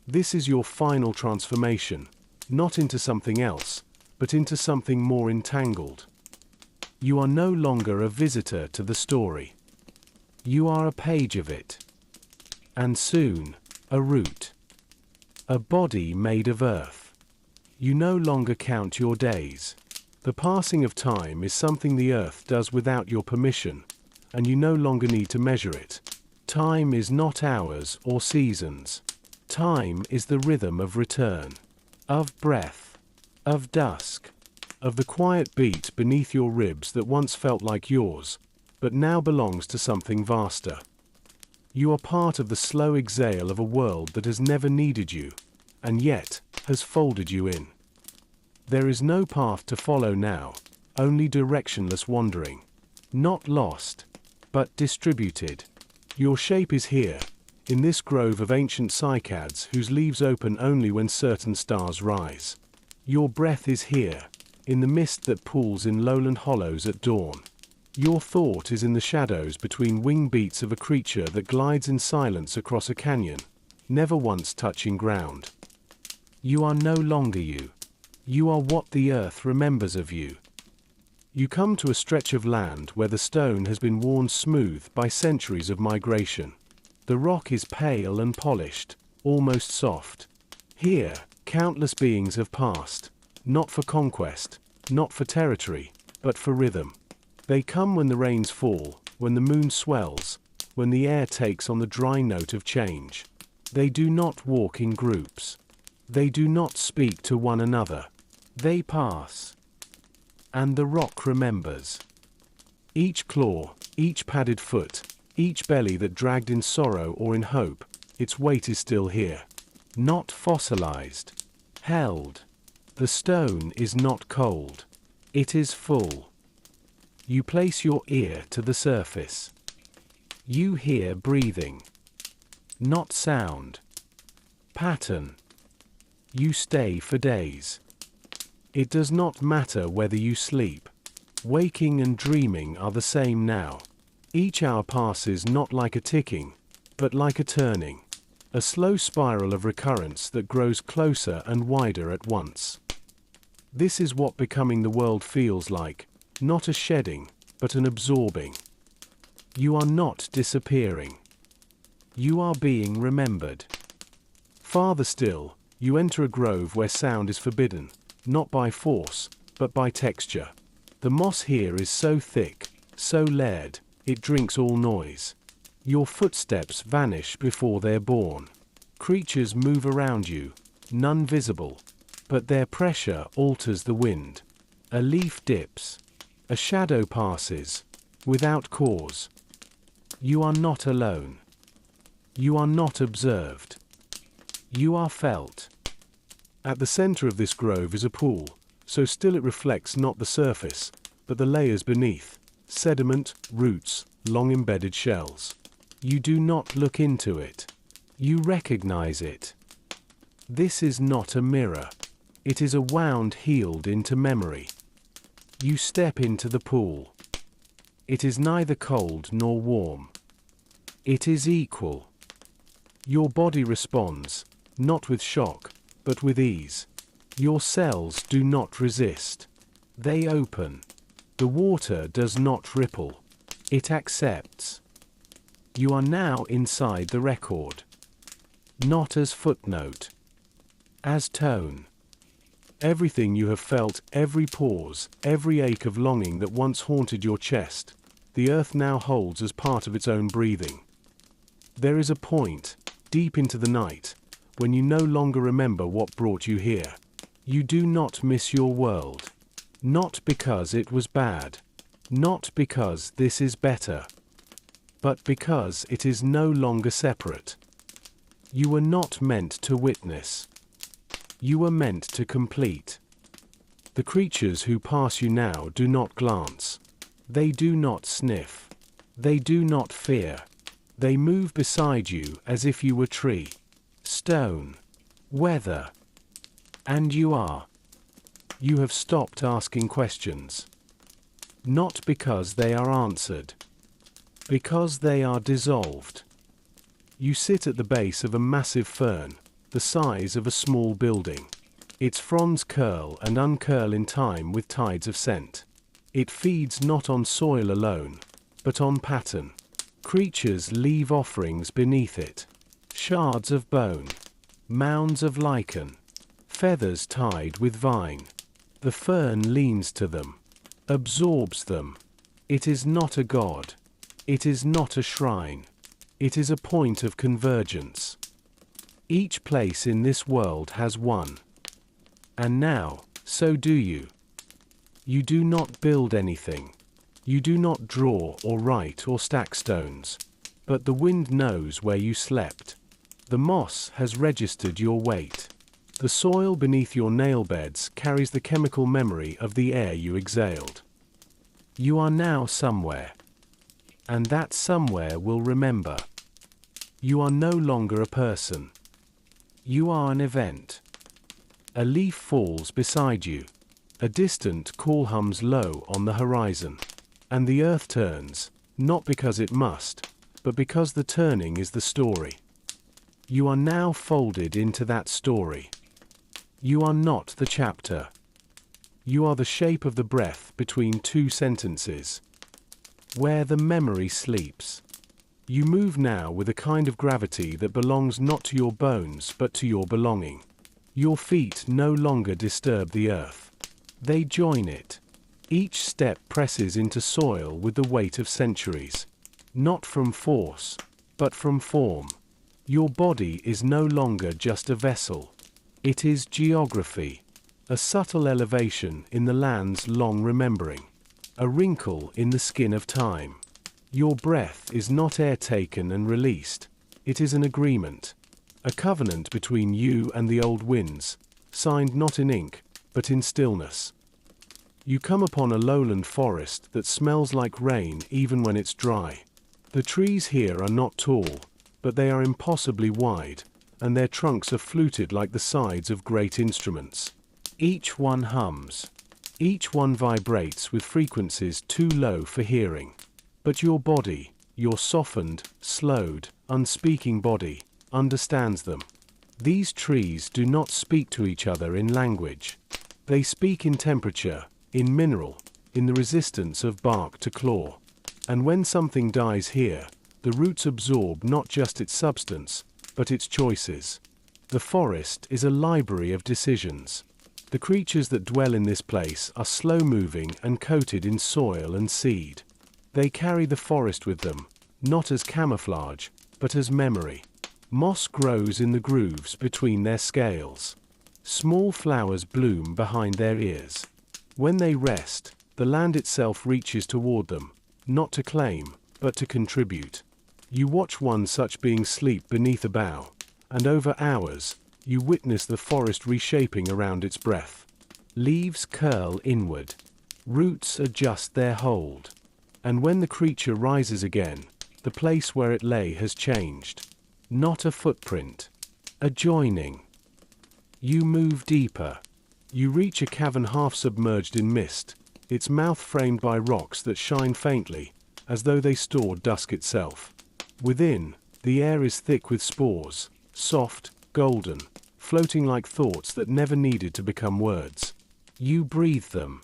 This is your final transformation, not into something else, but into something more entangled. You are no longer a visitor to the story. You are a page of it. And soon, a root. A body made of earth. You no longer count your days. The passing of time is something the earth does without your permission, and you no longer need to measure it. Time is not hours or seasons. Time is the rhythm of return, of breath, of dusk, of the quiet beat beneath your ribs that once felt like yours, but now belongs to something vaster. You are part of the slow exhale of a world that has never needed you, and yet has folded you in. There is no path to follow now, only directionless wandering. Not lost, but distributed. Your shape is here, in this grove of ancient cycads whose leaves open only when certain stars rise. Your breath is here, in the mist that pools in lowland hollows at dawn. Your thought is in the shadows between wing beats of a creature that glides in silence across a canyon, never once touching ground. You are no longer you. You are what the earth remembers of you. You come to a stretch of land where the stone has been worn smooth by centuries of migration. The rock is pale and polished, almost soft. Here, countless beings have passed, not for conquest, not for territory, but for rhythm. They come when the rains fall, when the moon swells, when the air takes on the dry note of change. They do not walk in groups. They do not speak to one another. They pass. And the rock remembers. Each claw, each padded foot, each belly that dragged in sorrow or in hope, its weight is still here. Not fossilized. Held. The stone is not cold. It is full. You place your ear to the surface. You hear breathing. Not sound. Pattern. You stay for days. It does not matter whether you sleep. Waking and dreaming are the same now. Each hour passes not like a ticking, but like a turning. A slow spiral of recurrence that grows closer and wider at once. This is what becoming the world feels like, not a shedding, but an absorbing. You are not disappearing. You are being remembered. Farther still, you enter a grove where sound is forbidden, not by force, but by texture. The moss here is so thick, so layered, it drinks all noise. Your footsteps vanish before they're born. Creatures move around you, none visible, but their pressure alters the wind. A leaf dips. A shadow passes, without cause. You are not alone. You are not observed. You are felt. At the center of this grove is a pool, so still it reflects not the surface, but the layers beneath, sediment, roots, long embedded shells. You do not look into it. You recognize it. This is not a mirror. It is a wound healed into memory. You step into the pool. It is neither cold nor warm. It is equal. Your body responds, not with shock, but with ease. Your cells do not resist. They open. The water does not ripple. It accepts. You are now inside the record. Not as footnote. As tone. Everything you have felt, every pause, every ache of longing that once haunted your chest, the earth now holds as part of its own breathing. There is a point, deep into the night, when you no longer remember what brought you here. You do not miss your world. Not because it was bad. Not because this is better. But because it is no longer separate. You were not meant to witness. You were meant to complete. The creatures who pass you now do not glance. They do not sniff. They do not fear. They move beside you as if you were tree, stone, weather. And you are. You have stopped asking questions. Not because they are answered. Because they are dissolved. You sit at the base of a massive fern, the size of a small building. Its fronds curl and uncurl in time with tides of scent. It feeds not on soil alone, but on pattern. Creatures leave offerings beneath it. Shards of bone. Mounds of lichen. Feathers tied with vine. The fern leans to them. Absorbs them. It is not a god. It is not a shrine. It is a point of convergence. Each place in this world has one. And now, so do you. You do not build anything. You do not draw or write or stack stones. But the wind knows where you slept. The moss has registered your weight. The soil beneath your nail beds carries the chemical memory of the air you exhaled. You are now somewhere. And that somewhere will remember. You are no longer a person. You are an event. A leaf falls beside you. A distant call hums low on the horizon. And the earth turns, not because it must, but because the turning is the story. You are now folded into that story. You are not the chapter. You are the shape of the breath between two sentences. Where the memory sleeps. You move now with a kind of gravity that belongs not to your bones but to your belonging. Your feet no longer disturb the earth. They join it. Each step presses into soil with the weight of centuries. Not from force, but from form. Your body is no longer just a vessel. It is geography. A subtle elevation in the land's long remembering. A wrinkle in the skin of time. Your breath is not air taken and released. It is an agreement. A covenant between you and the old winds, signed not in ink, but in stillness. You come upon a lowland forest that smells like rain even when it's dry. The trees here are not tall, but they are impossibly wide, and their trunks are fluted like the sides of great instruments. Each one hums. Each one vibrates with frequencies too low for hearing. But your body, your softened, slowed, unspeaking body, understands them. These trees do not speak to each other in language. They speak in temperature, in mineral, in the resistance of bark to claw. And when something dies here, the roots absorb not just its substance, but its choices. The forest is a library of decisions. The creatures that dwell in this place are slow-moving and coated in soil and seed. They carry the forest with them, not as camouflage, but as memory. Moss grows in the grooves between their scales. Small flowers bloom behind their ears. When they rest, the land itself reaches toward them, not to claim, but to contribute. You watch one such being sleep beneath a bough, and over hours, you witness the forest reshaping around its breath. Leaves curl inward. Roots adjust their hold. And when the creature rises again, the place where it lay has changed. Not a footprint. A joining. You move deeper. You reach a cavern half submerged in mist, its mouth framed by rocks that shine faintly, as though they stored dusk itself. Within, the air is thick with spores, soft, golden, floating like thoughts that never needed to become words. You breathe them.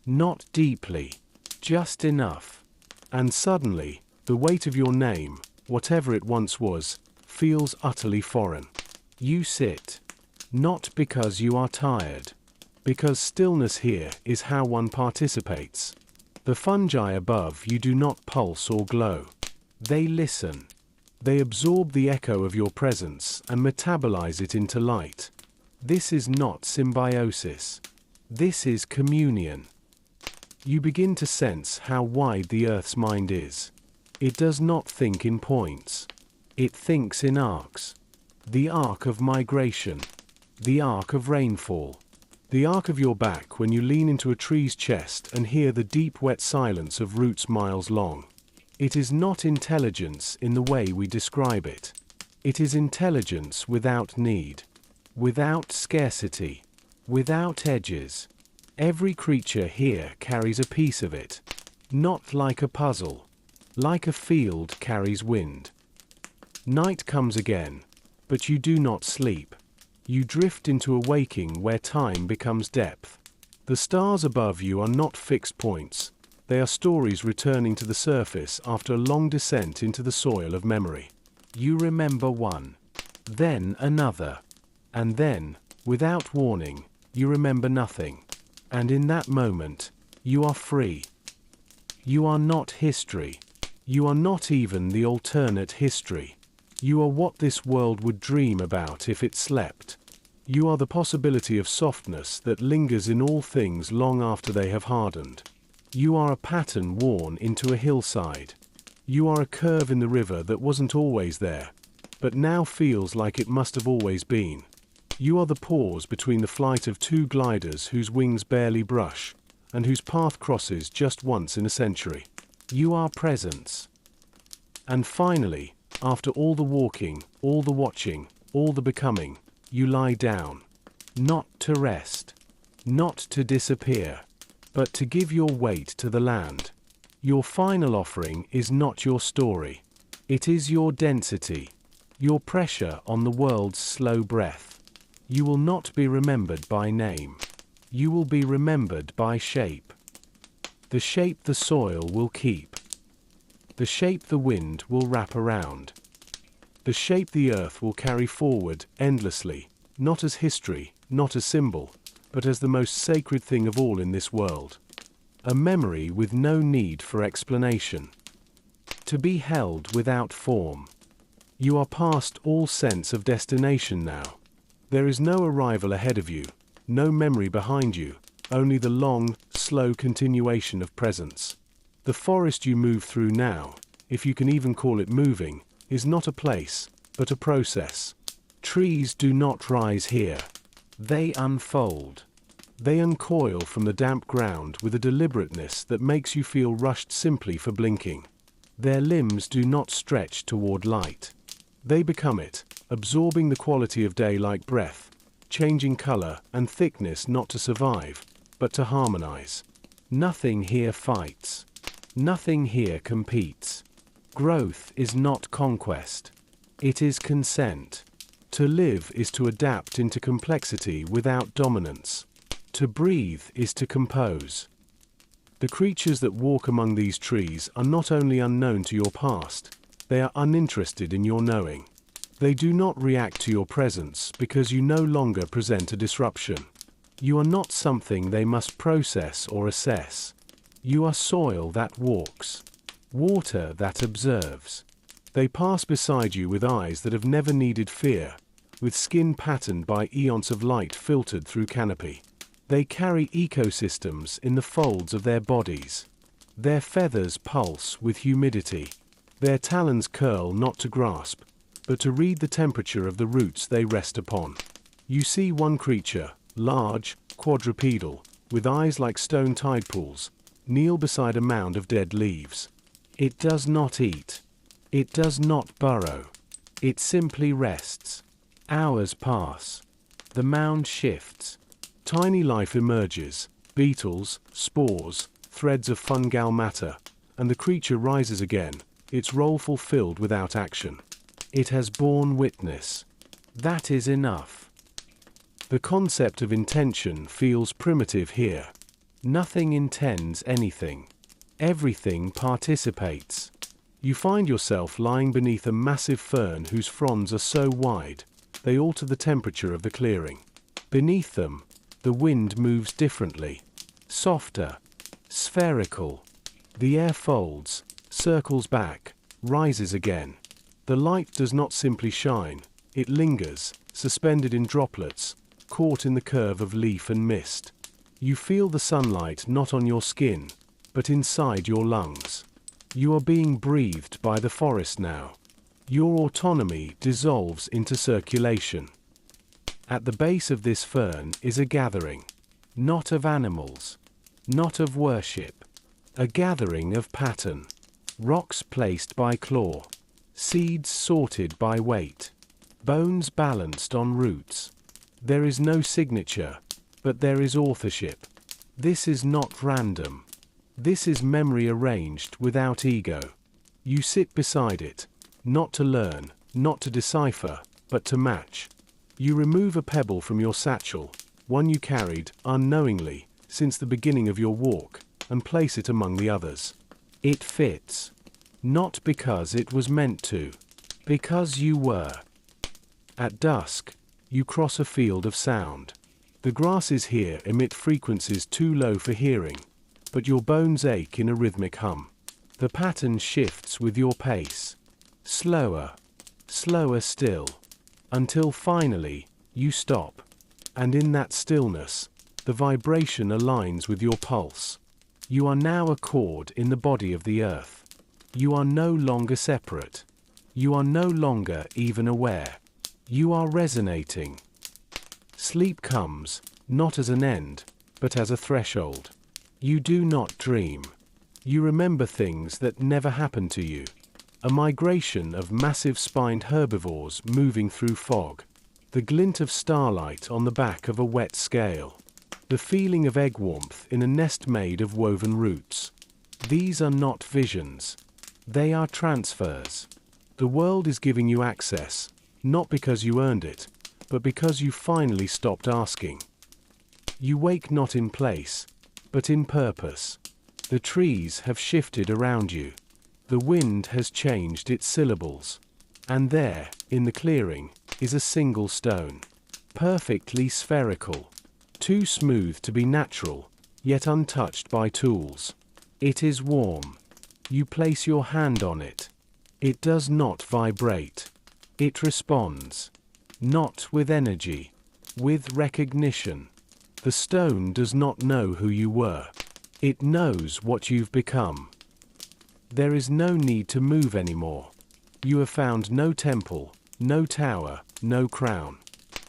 Not deeply. Just enough. And suddenly, the weight of your name, whatever it once was, feels utterly foreign. You sit. Not because you are tired. Because stillness here is how one participates. The fungi above you do not pulse or glow. They listen. They absorb the echo of your presence and metabolize it into light. This is not symbiosis. This is communion. You begin to sense how wide the Earth's mind is. It does not think in points. It thinks in arcs. The arc of migration. The arc of rainfall. The arc of your back when you lean into a tree's chest and hear the deep wet silence of roots miles long. It is not intelligence in the way we describe it. It is intelligence without need. Without scarcity. Without edges. Every creature here carries a piece of it. Not like a puzzle. Like a field carries wind. Night comes again, but you do not sleep. You drift into a waking where time becomes depth. The stars above you are not fixed points. They are stories returning to the surface after a long descent into the soil of memory. You remember one. Then another. And then, without warning, you remember nothing. And in that moment, you are free. You are not history. You are not even the alternate history. You are what this world would dream about if it slept. You are the possibility of softness that lingers in all things long after they have hardened. You are a pattern worn into a hillside. You are a curve in the river that wasn't always there, but now feels like it must have always been. You are the pause between the flight of two gliders whose wings barely brush, and whose path crosses just once in a century. You are presence. And finally, after all the walking, all the watching, all the becoming, you lie down. Not to rest, not to disappear, but to give your weight to the land. Your final offering is not your story. It is your density, your pressure on the world's slow breath. You will not be remembered by name. You will be remembered by shape. The shape the soil will keep. The shape the wind will wrap around. The shape the earth will carry forward endlessly, not as history, not as symbol, but as the most sacred thing of all in this world. A memory with no need for explanation. To be held without form. You are past all sense of destination now. There is no arrival ahead of you, no memory behind you, only the long, slow continuation of presence. The forest you move through now, if you can even call it moving, is not a place, but a process. Trees do not rise here. They unfold. They uncoil from the damp ground with a deliberateness that makes you feel rushed simply for blinking. Their limbs do not stretch toward light. They become it, absorbing the quality of day like breath, changing color and thickness not to survive, but to harmonize. Nothing here fights. Nothing here competes. Growth is not conquest. It is consent. To live is to adapt into complexity without dominance. To breathe is to compose. The creatures that walk among these trees are not only unknown to your past, they are uninterested in your knowing. They do not react to your presence because you no longer present a disruption. You are not something they must process or assess. You are soil that walks, water that observes. They pass beside you with eyes that have never needed fear, with skin patterned by eons of light filtered through canopy. They carry ecosystems in the folds of their bodies. Their feathers pulse with humidity. Their talons curl not to grasp, but to read the temperature of the roots they rest upon. You see one creature, large, quadrupedal, with eyes like stone tide pools, kneel beside a mound of dead leaves. It does not eat. It does not burrow. It simply rests. Hours pass. The mound shifts. Tiny life emerges, beetles, spores, threads of fungal matter, and the creature rises again, its role fulfilled without action. It has borne witness. That is enough. The concept of intention feels primitive here. Nothing intends anything. Everything participates. You find yourself lying beneath a massive fern whose fronds are so wide, they alter the temperature of the clearing. Beneath them, the wind moves differently. Softer. Spherical. The air folds, circles back, rises again. The light does not simply shine, it lingers, suspended in droplets, caught in the curve of leaf and mist. You feel the sunlight not on your skin, but inside your lungs. You are being breathed by the forest now. Your autonomy dissolves into circulation. At the base of this fern is a gathering, not of animals, not of worship, a gathering of pattern. Rocks placed by claw, seeds sorted by weight, bones balanced on roots. There is no signature, but there is authorship. This is not random. This is memory arranged without ego. You sit beside it, not to learn, not to decipher, but to match. You remove a pebble from your satchel, one you carried, unknowingly, since the beginning of your walk, and place it among the others. It fits. Not because it was meant to. Because you were. At dusk, you cross a field of sound. The grasses here emit frequencies too low for hearing, but your bones ache in a rhythmic hum. The pattern shifts with your pace. Slower, slower still, until finally, you stop. And in that stillness, the vibration aligns with your pulse. You are now a chord in the body of the earth. You are no longer separate. You are no longer even aware. You are resonating. Sleep comes, not as an end, but as a threshold. You do not dream. You remember things that never happened to you. A migration of massive spined herbivores moving through fog. The glint of starlight on the back of a wet scale. The feeling of egg warmth in a nest made of woven roots. These are not visions. They are transfers. The world is giving you access, not because you earned it, but because you finally stopped asking. You wake not in place, but in purpose. The trees have shifted around you. The wind has changed its syllables. And there, in the clearing, is a single stone. Perfectly spherical. Too smooth to be natural, yet untouched by tools. It is warm. You place your hand on it. It does not vibrate. It responds. Not with energy, with recognition. The stone does not know who you were. It knows what you've become. There is no need to move anymore. You have found no temple, no tower, no crown.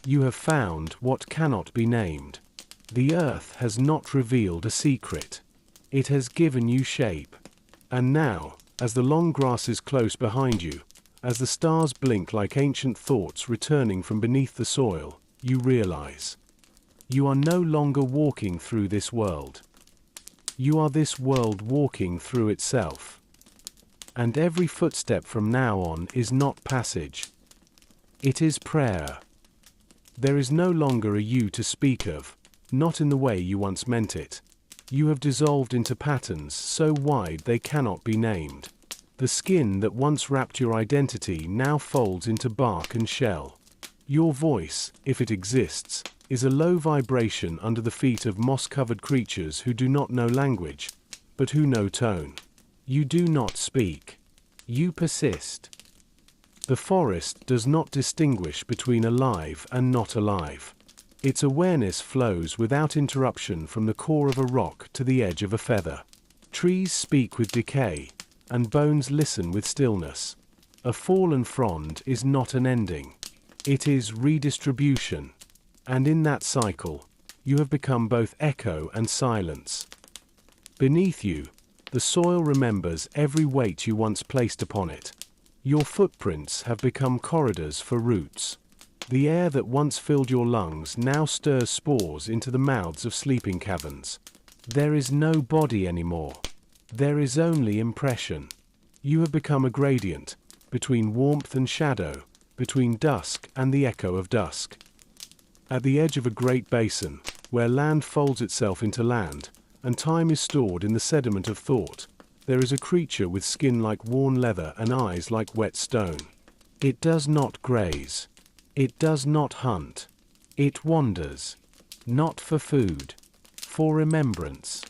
You have found what cannot be named. The earth has not revealed a secret. It has given you shape. And now, as the long grass is close behind you, as the stars blink like ancient thoughts returning from beneath the soil, you realize. You are no longer walking through this world. You are this world walking through itself. And every footstep from now on is not passage. It is prayer. There is no longer a you to speak of, not in the way you once meant it. You have dissolved into patterns so wide they cannot be named. The skin that once wrapped your identity now folds into bark and shell. Your voice, if it exists, is a low vibration under the feet of moss-covered creatures who do not know language, but who know tone. You do not speak. You persist. The forest does not distinguish between alive and not alive. Its awareness flows without interruption from the core of a rock to the edge of a feather. Trees speak with decay, and bones listen with stillness. A fallen frond is not an ending. It is redistribution. And in that cycle, you have become both echo and silence. Beneath you, the soil remembers every weight you once placed upon it. Your footprints have become corridors for roots. The air that once filled your lungs now stirs spores into the mouths of sleeping caverns. There is no body anymore. There is only impression. You have become a gradient, between warmth and shadow, between dusk and the echo of dusk. At the edge of a great basin, where land folds itself into land, and time is stored in the sediment of thought, there is a creature with skin like worn leather and eyes like wet stone. It does not graze. It does not hunt. It wanders. Not for food. For remembrance.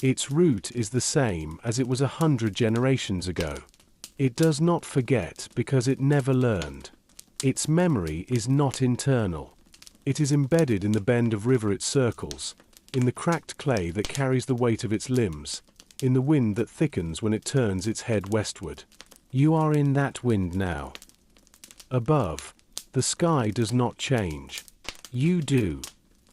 Its route is the same as it was 100 generations ago. It does not forget because it never learned. Its memory is not internal. It is embedded in the bend of river it circles, in the cracked clay that carries the weight of its limbs, in the wind that thickens when it turns its head westward. You are in that wind now. Above, the sky does not change. You do.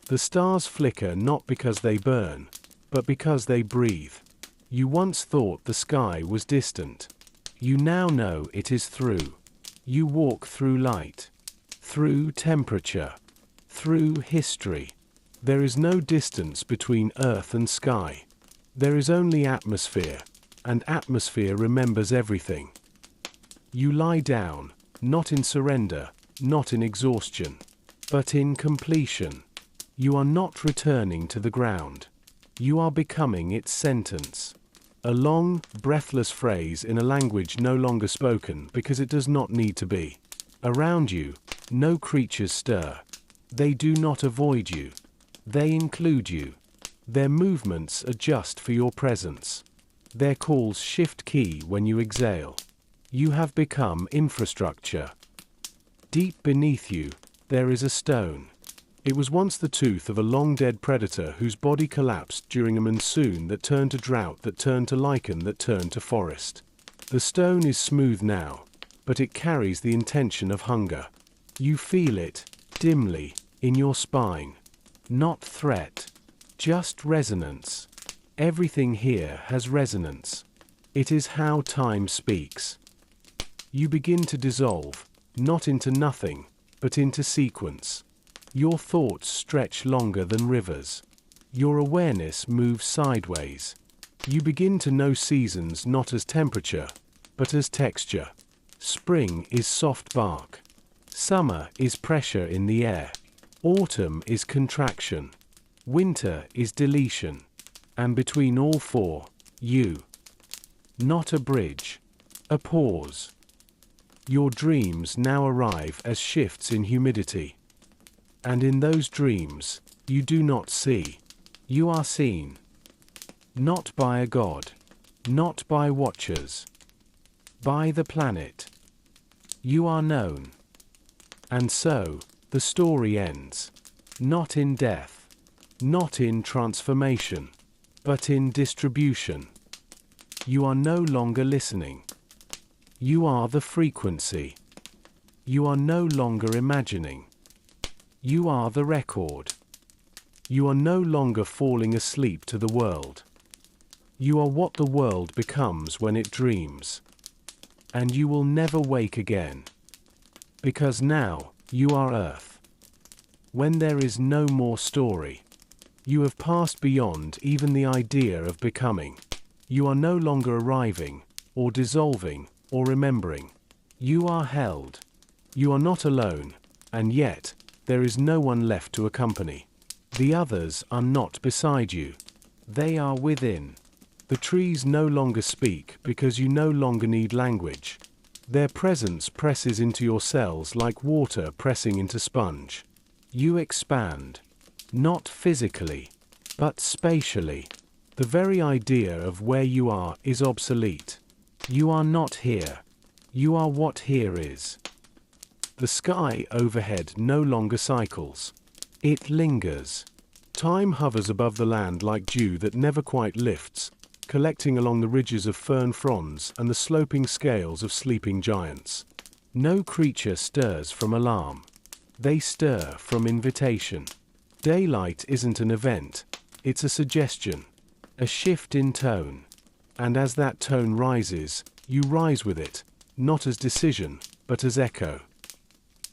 The stars flicker not because they burn, but because they breathe. You once thought the sky was distant. You now know it is through. You walk through light, through temperature, through history. There is no distance between earth and sky. There is only atmosphere, and atmosphere remembers everything. You lie down, not in surrender, not in exhaustion, but in completion. You are not returning to the ground. You are becoming its sentence. A long, breathless phrase in a language no longer spoken because it does not need to be. Around you, no creatures stir. They do not avoid you. They include you. Their movements adjust for your presence. Their calls shift key when you exhale. You have become infrastructure. Deep beneath you, there is a stone. It was once the tooth of a long-dead predator whose body collapsed during a monsoon that turned to drought, that turned to lichen, that turned to forest. The stone is smooth now, but it carries the intention of hunger. You feel it, dimly, in your spine. Not threat, just resonance. Everything here has resonance. It is how time speaks. You begin to dissolve, not into nothing, but into sequence. Your thoughts stretch longer than rivers. Your awareness moves sideways. You begin to know seasons not as temperature, but as texture. Spring is soft bark. Summer is pressure in the air. Autumn is contraction. Winter is deletion. And between all four, you. Not a bridge. A pause. Your dreams now arrive as shifts in humidity. And in those dreams, you do not see. You are seen. Not by a god. Not by watchers. By the planet. You are known. And so, the story ends. Not in death. Not in transformation. But in distribution. You are no longer listening. You are the frequency. You are no longer imagining. You are the record. You are no longer falling asleep to the world. You are what the world becomes when it dreams. And you will never wake again. Because now, you are Earth. When there is no more story. You have passed beyond even the idea of becoming. You are no longer arriving, or dissolving, or remembering. You are held. You are not alone, and yet, there is no one left to accompany. The others are not beside you. They are within. The trees no longer speak because you no longer need language. Their presence presses into your cells like water pressing into sponge. You expand. Not physically, but spatially. The very idea of where you are is obsolete. You are not here. You are what here is. The sky overhead no longer cycles. It lingers. Time hovers above the land like dew that never quite lifts, collecting along the ridges of fern fronds and the sloping scales of sleeping giants. No creature stirs from alarm. They stir from invitation. Daylight isn't an event, it's a suggestion, a shift in tone. And as that tone rises, you rise with it, not as decision, but as echo.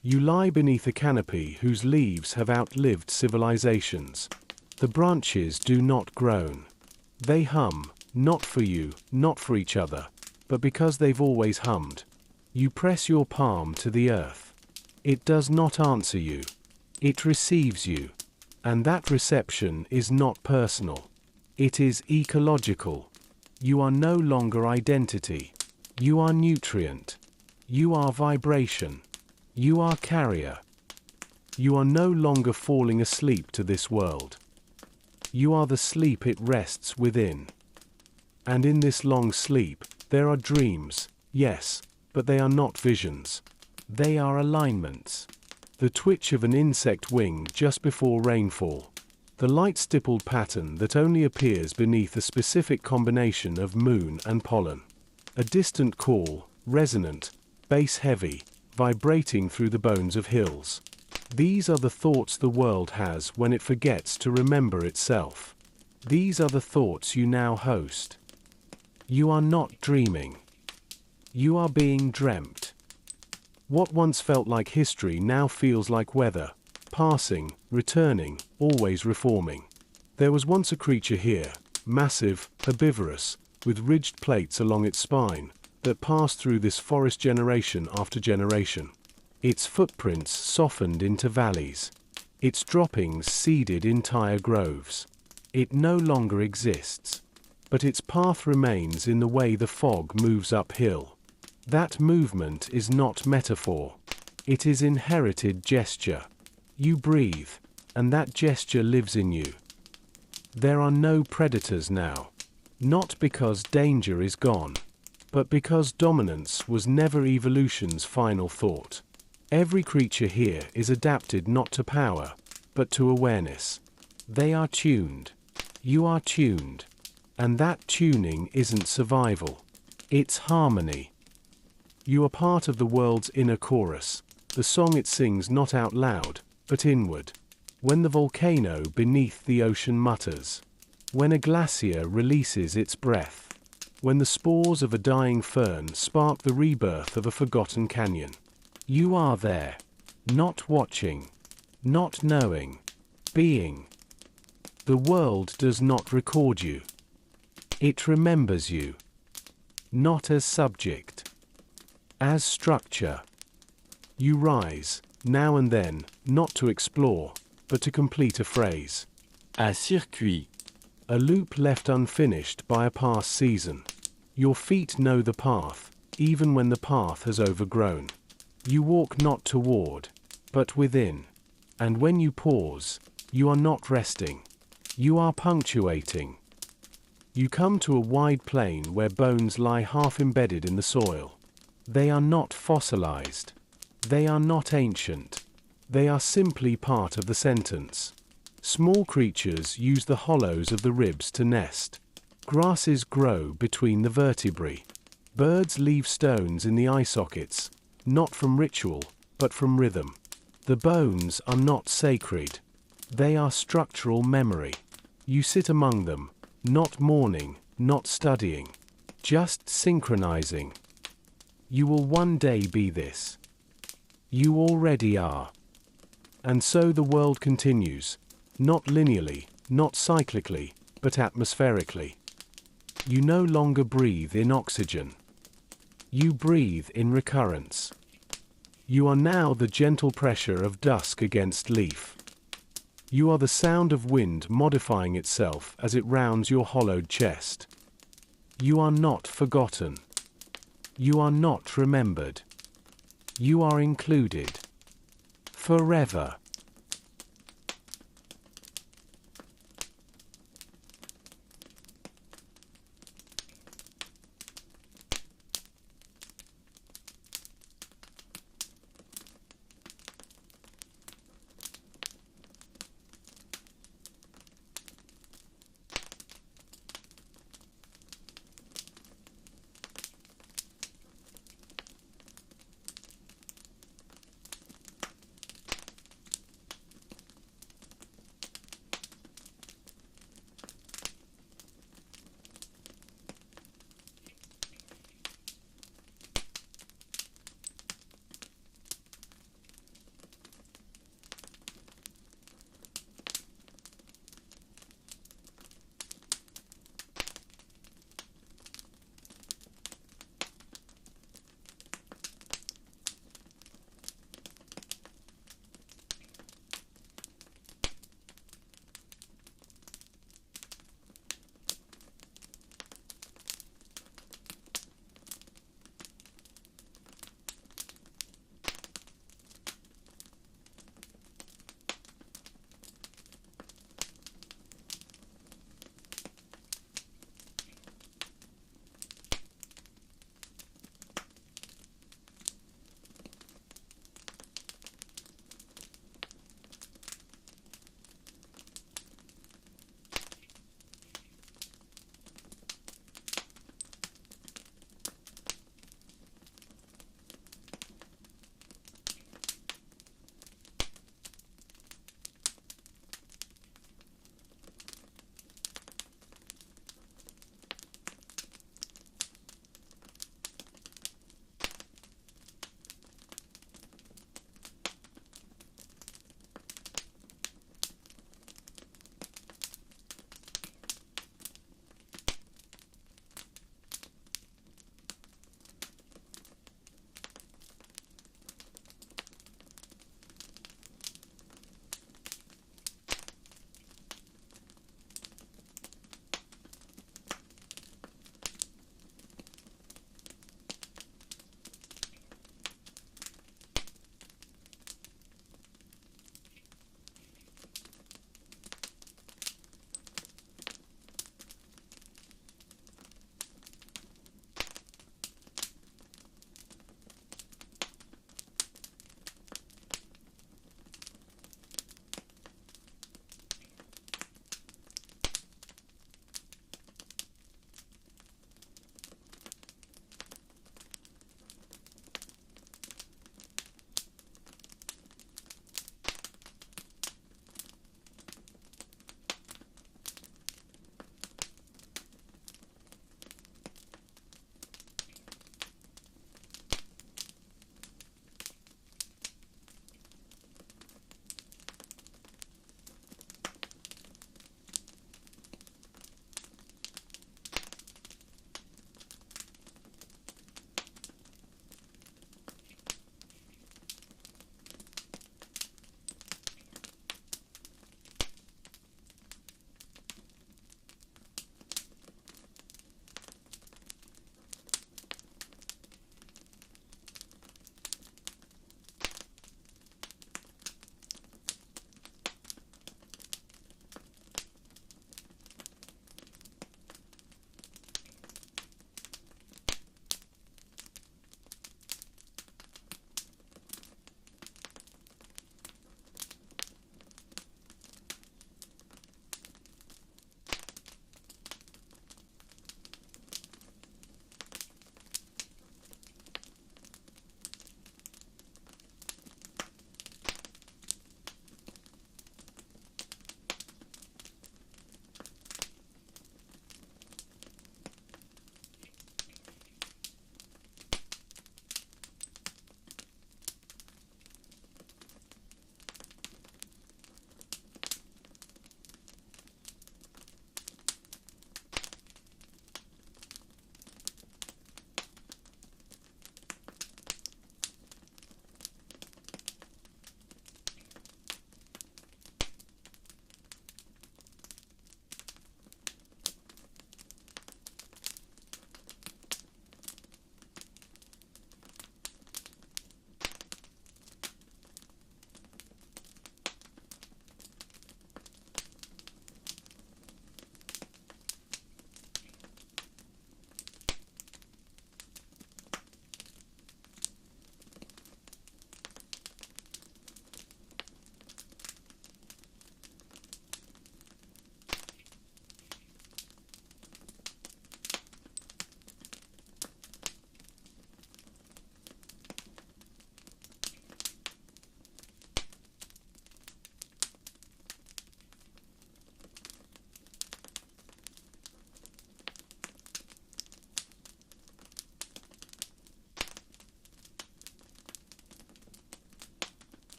You lie beneath a canopy whose leaves have outlived civilizations. The branches do not groan. They hum, not for you, not for each other, but because they've always hummed. You press your palm to the earth. It does not answer you. It receives you. And that reception is not personal. It is ecological. You are no longer identity. You are nutrient. You are vibration. You are carrier. You are no longer falling asleep to this world. You are the sleep it rests within. And in this long sleep, there are dreams, yes, but they are not visions. They are alignments. The twitch of an insect wing just before rainfall. The light stippled pattern that only appears beneath a specific combination of moon and pollen. A distant call, resonant, bass-heavy, vibrating through the bones of hills. These are the thoughts the world has when it forgets to remember itself. These are the thoughts you now host. You are not dreaming. You are being dreamt. What once felt like history now feels like weather, passing, returning, always reforming. There was once a creature here, massive, herbivorous, with ridged plates along its spine, that passed through this forest generation after generation. Its footprints softened into valleys. Its droppings seeded entire groves. It no longer exists. But its path remains in the way the fog moves uphill. That movement is not metaphor. It is inherited gesture. You breathe, and that gesture lives in you. There are no predators now. Not because danger is gone, but because dominance was never evolution's final thought. Every creature here is adapted not to power, but to awareness. They are tuned. You are tuned. And that tuning isn't survival. It's harmony. You are part of the world's inner chorus, the song it sings not out loud, but inward. When the volcano beneath the ocean mutters. When a glacier releases its breath. When the spores of a dying fern spark the rebirth of a forgotten canyon. You are there. Not watching. Not knowing. Being. The world does not record you. It remembers you. Not as subject. As structure. You rise, now and then, not to explore, but to complete a phrase. Un circuit. A loop left unfinished by a past season. Your feet know the path, even when the path has overgrown. You walk not toward, but within. And when you pause, you are not resting. You are punctuating. You come to a wide plain where bones lie half embedded in the soil. They are not fossilized. They are not ancient. They are simply part of the sentence. Small creatures use the hollows of the ribs to nest. Grasses grow between the vertebrae. Birds leave stones in the eye sockets, not from ritual, but from rhythm. The bones are not sacred. They are structural memory. You sit among them, not mourning, not studying, just synchronizing. You will one day be this. You already are. And so the world continues, not linearly, not cyclically, but atmospherically. You no longer breathe in oxygen. You breathe in recurrence. You are now the gentle pressure of dusk against leaf. You are the sound of wind modifying itself as it rounds your hollowed chest. You are not forgotten. You are not remembered. You are included. Forever.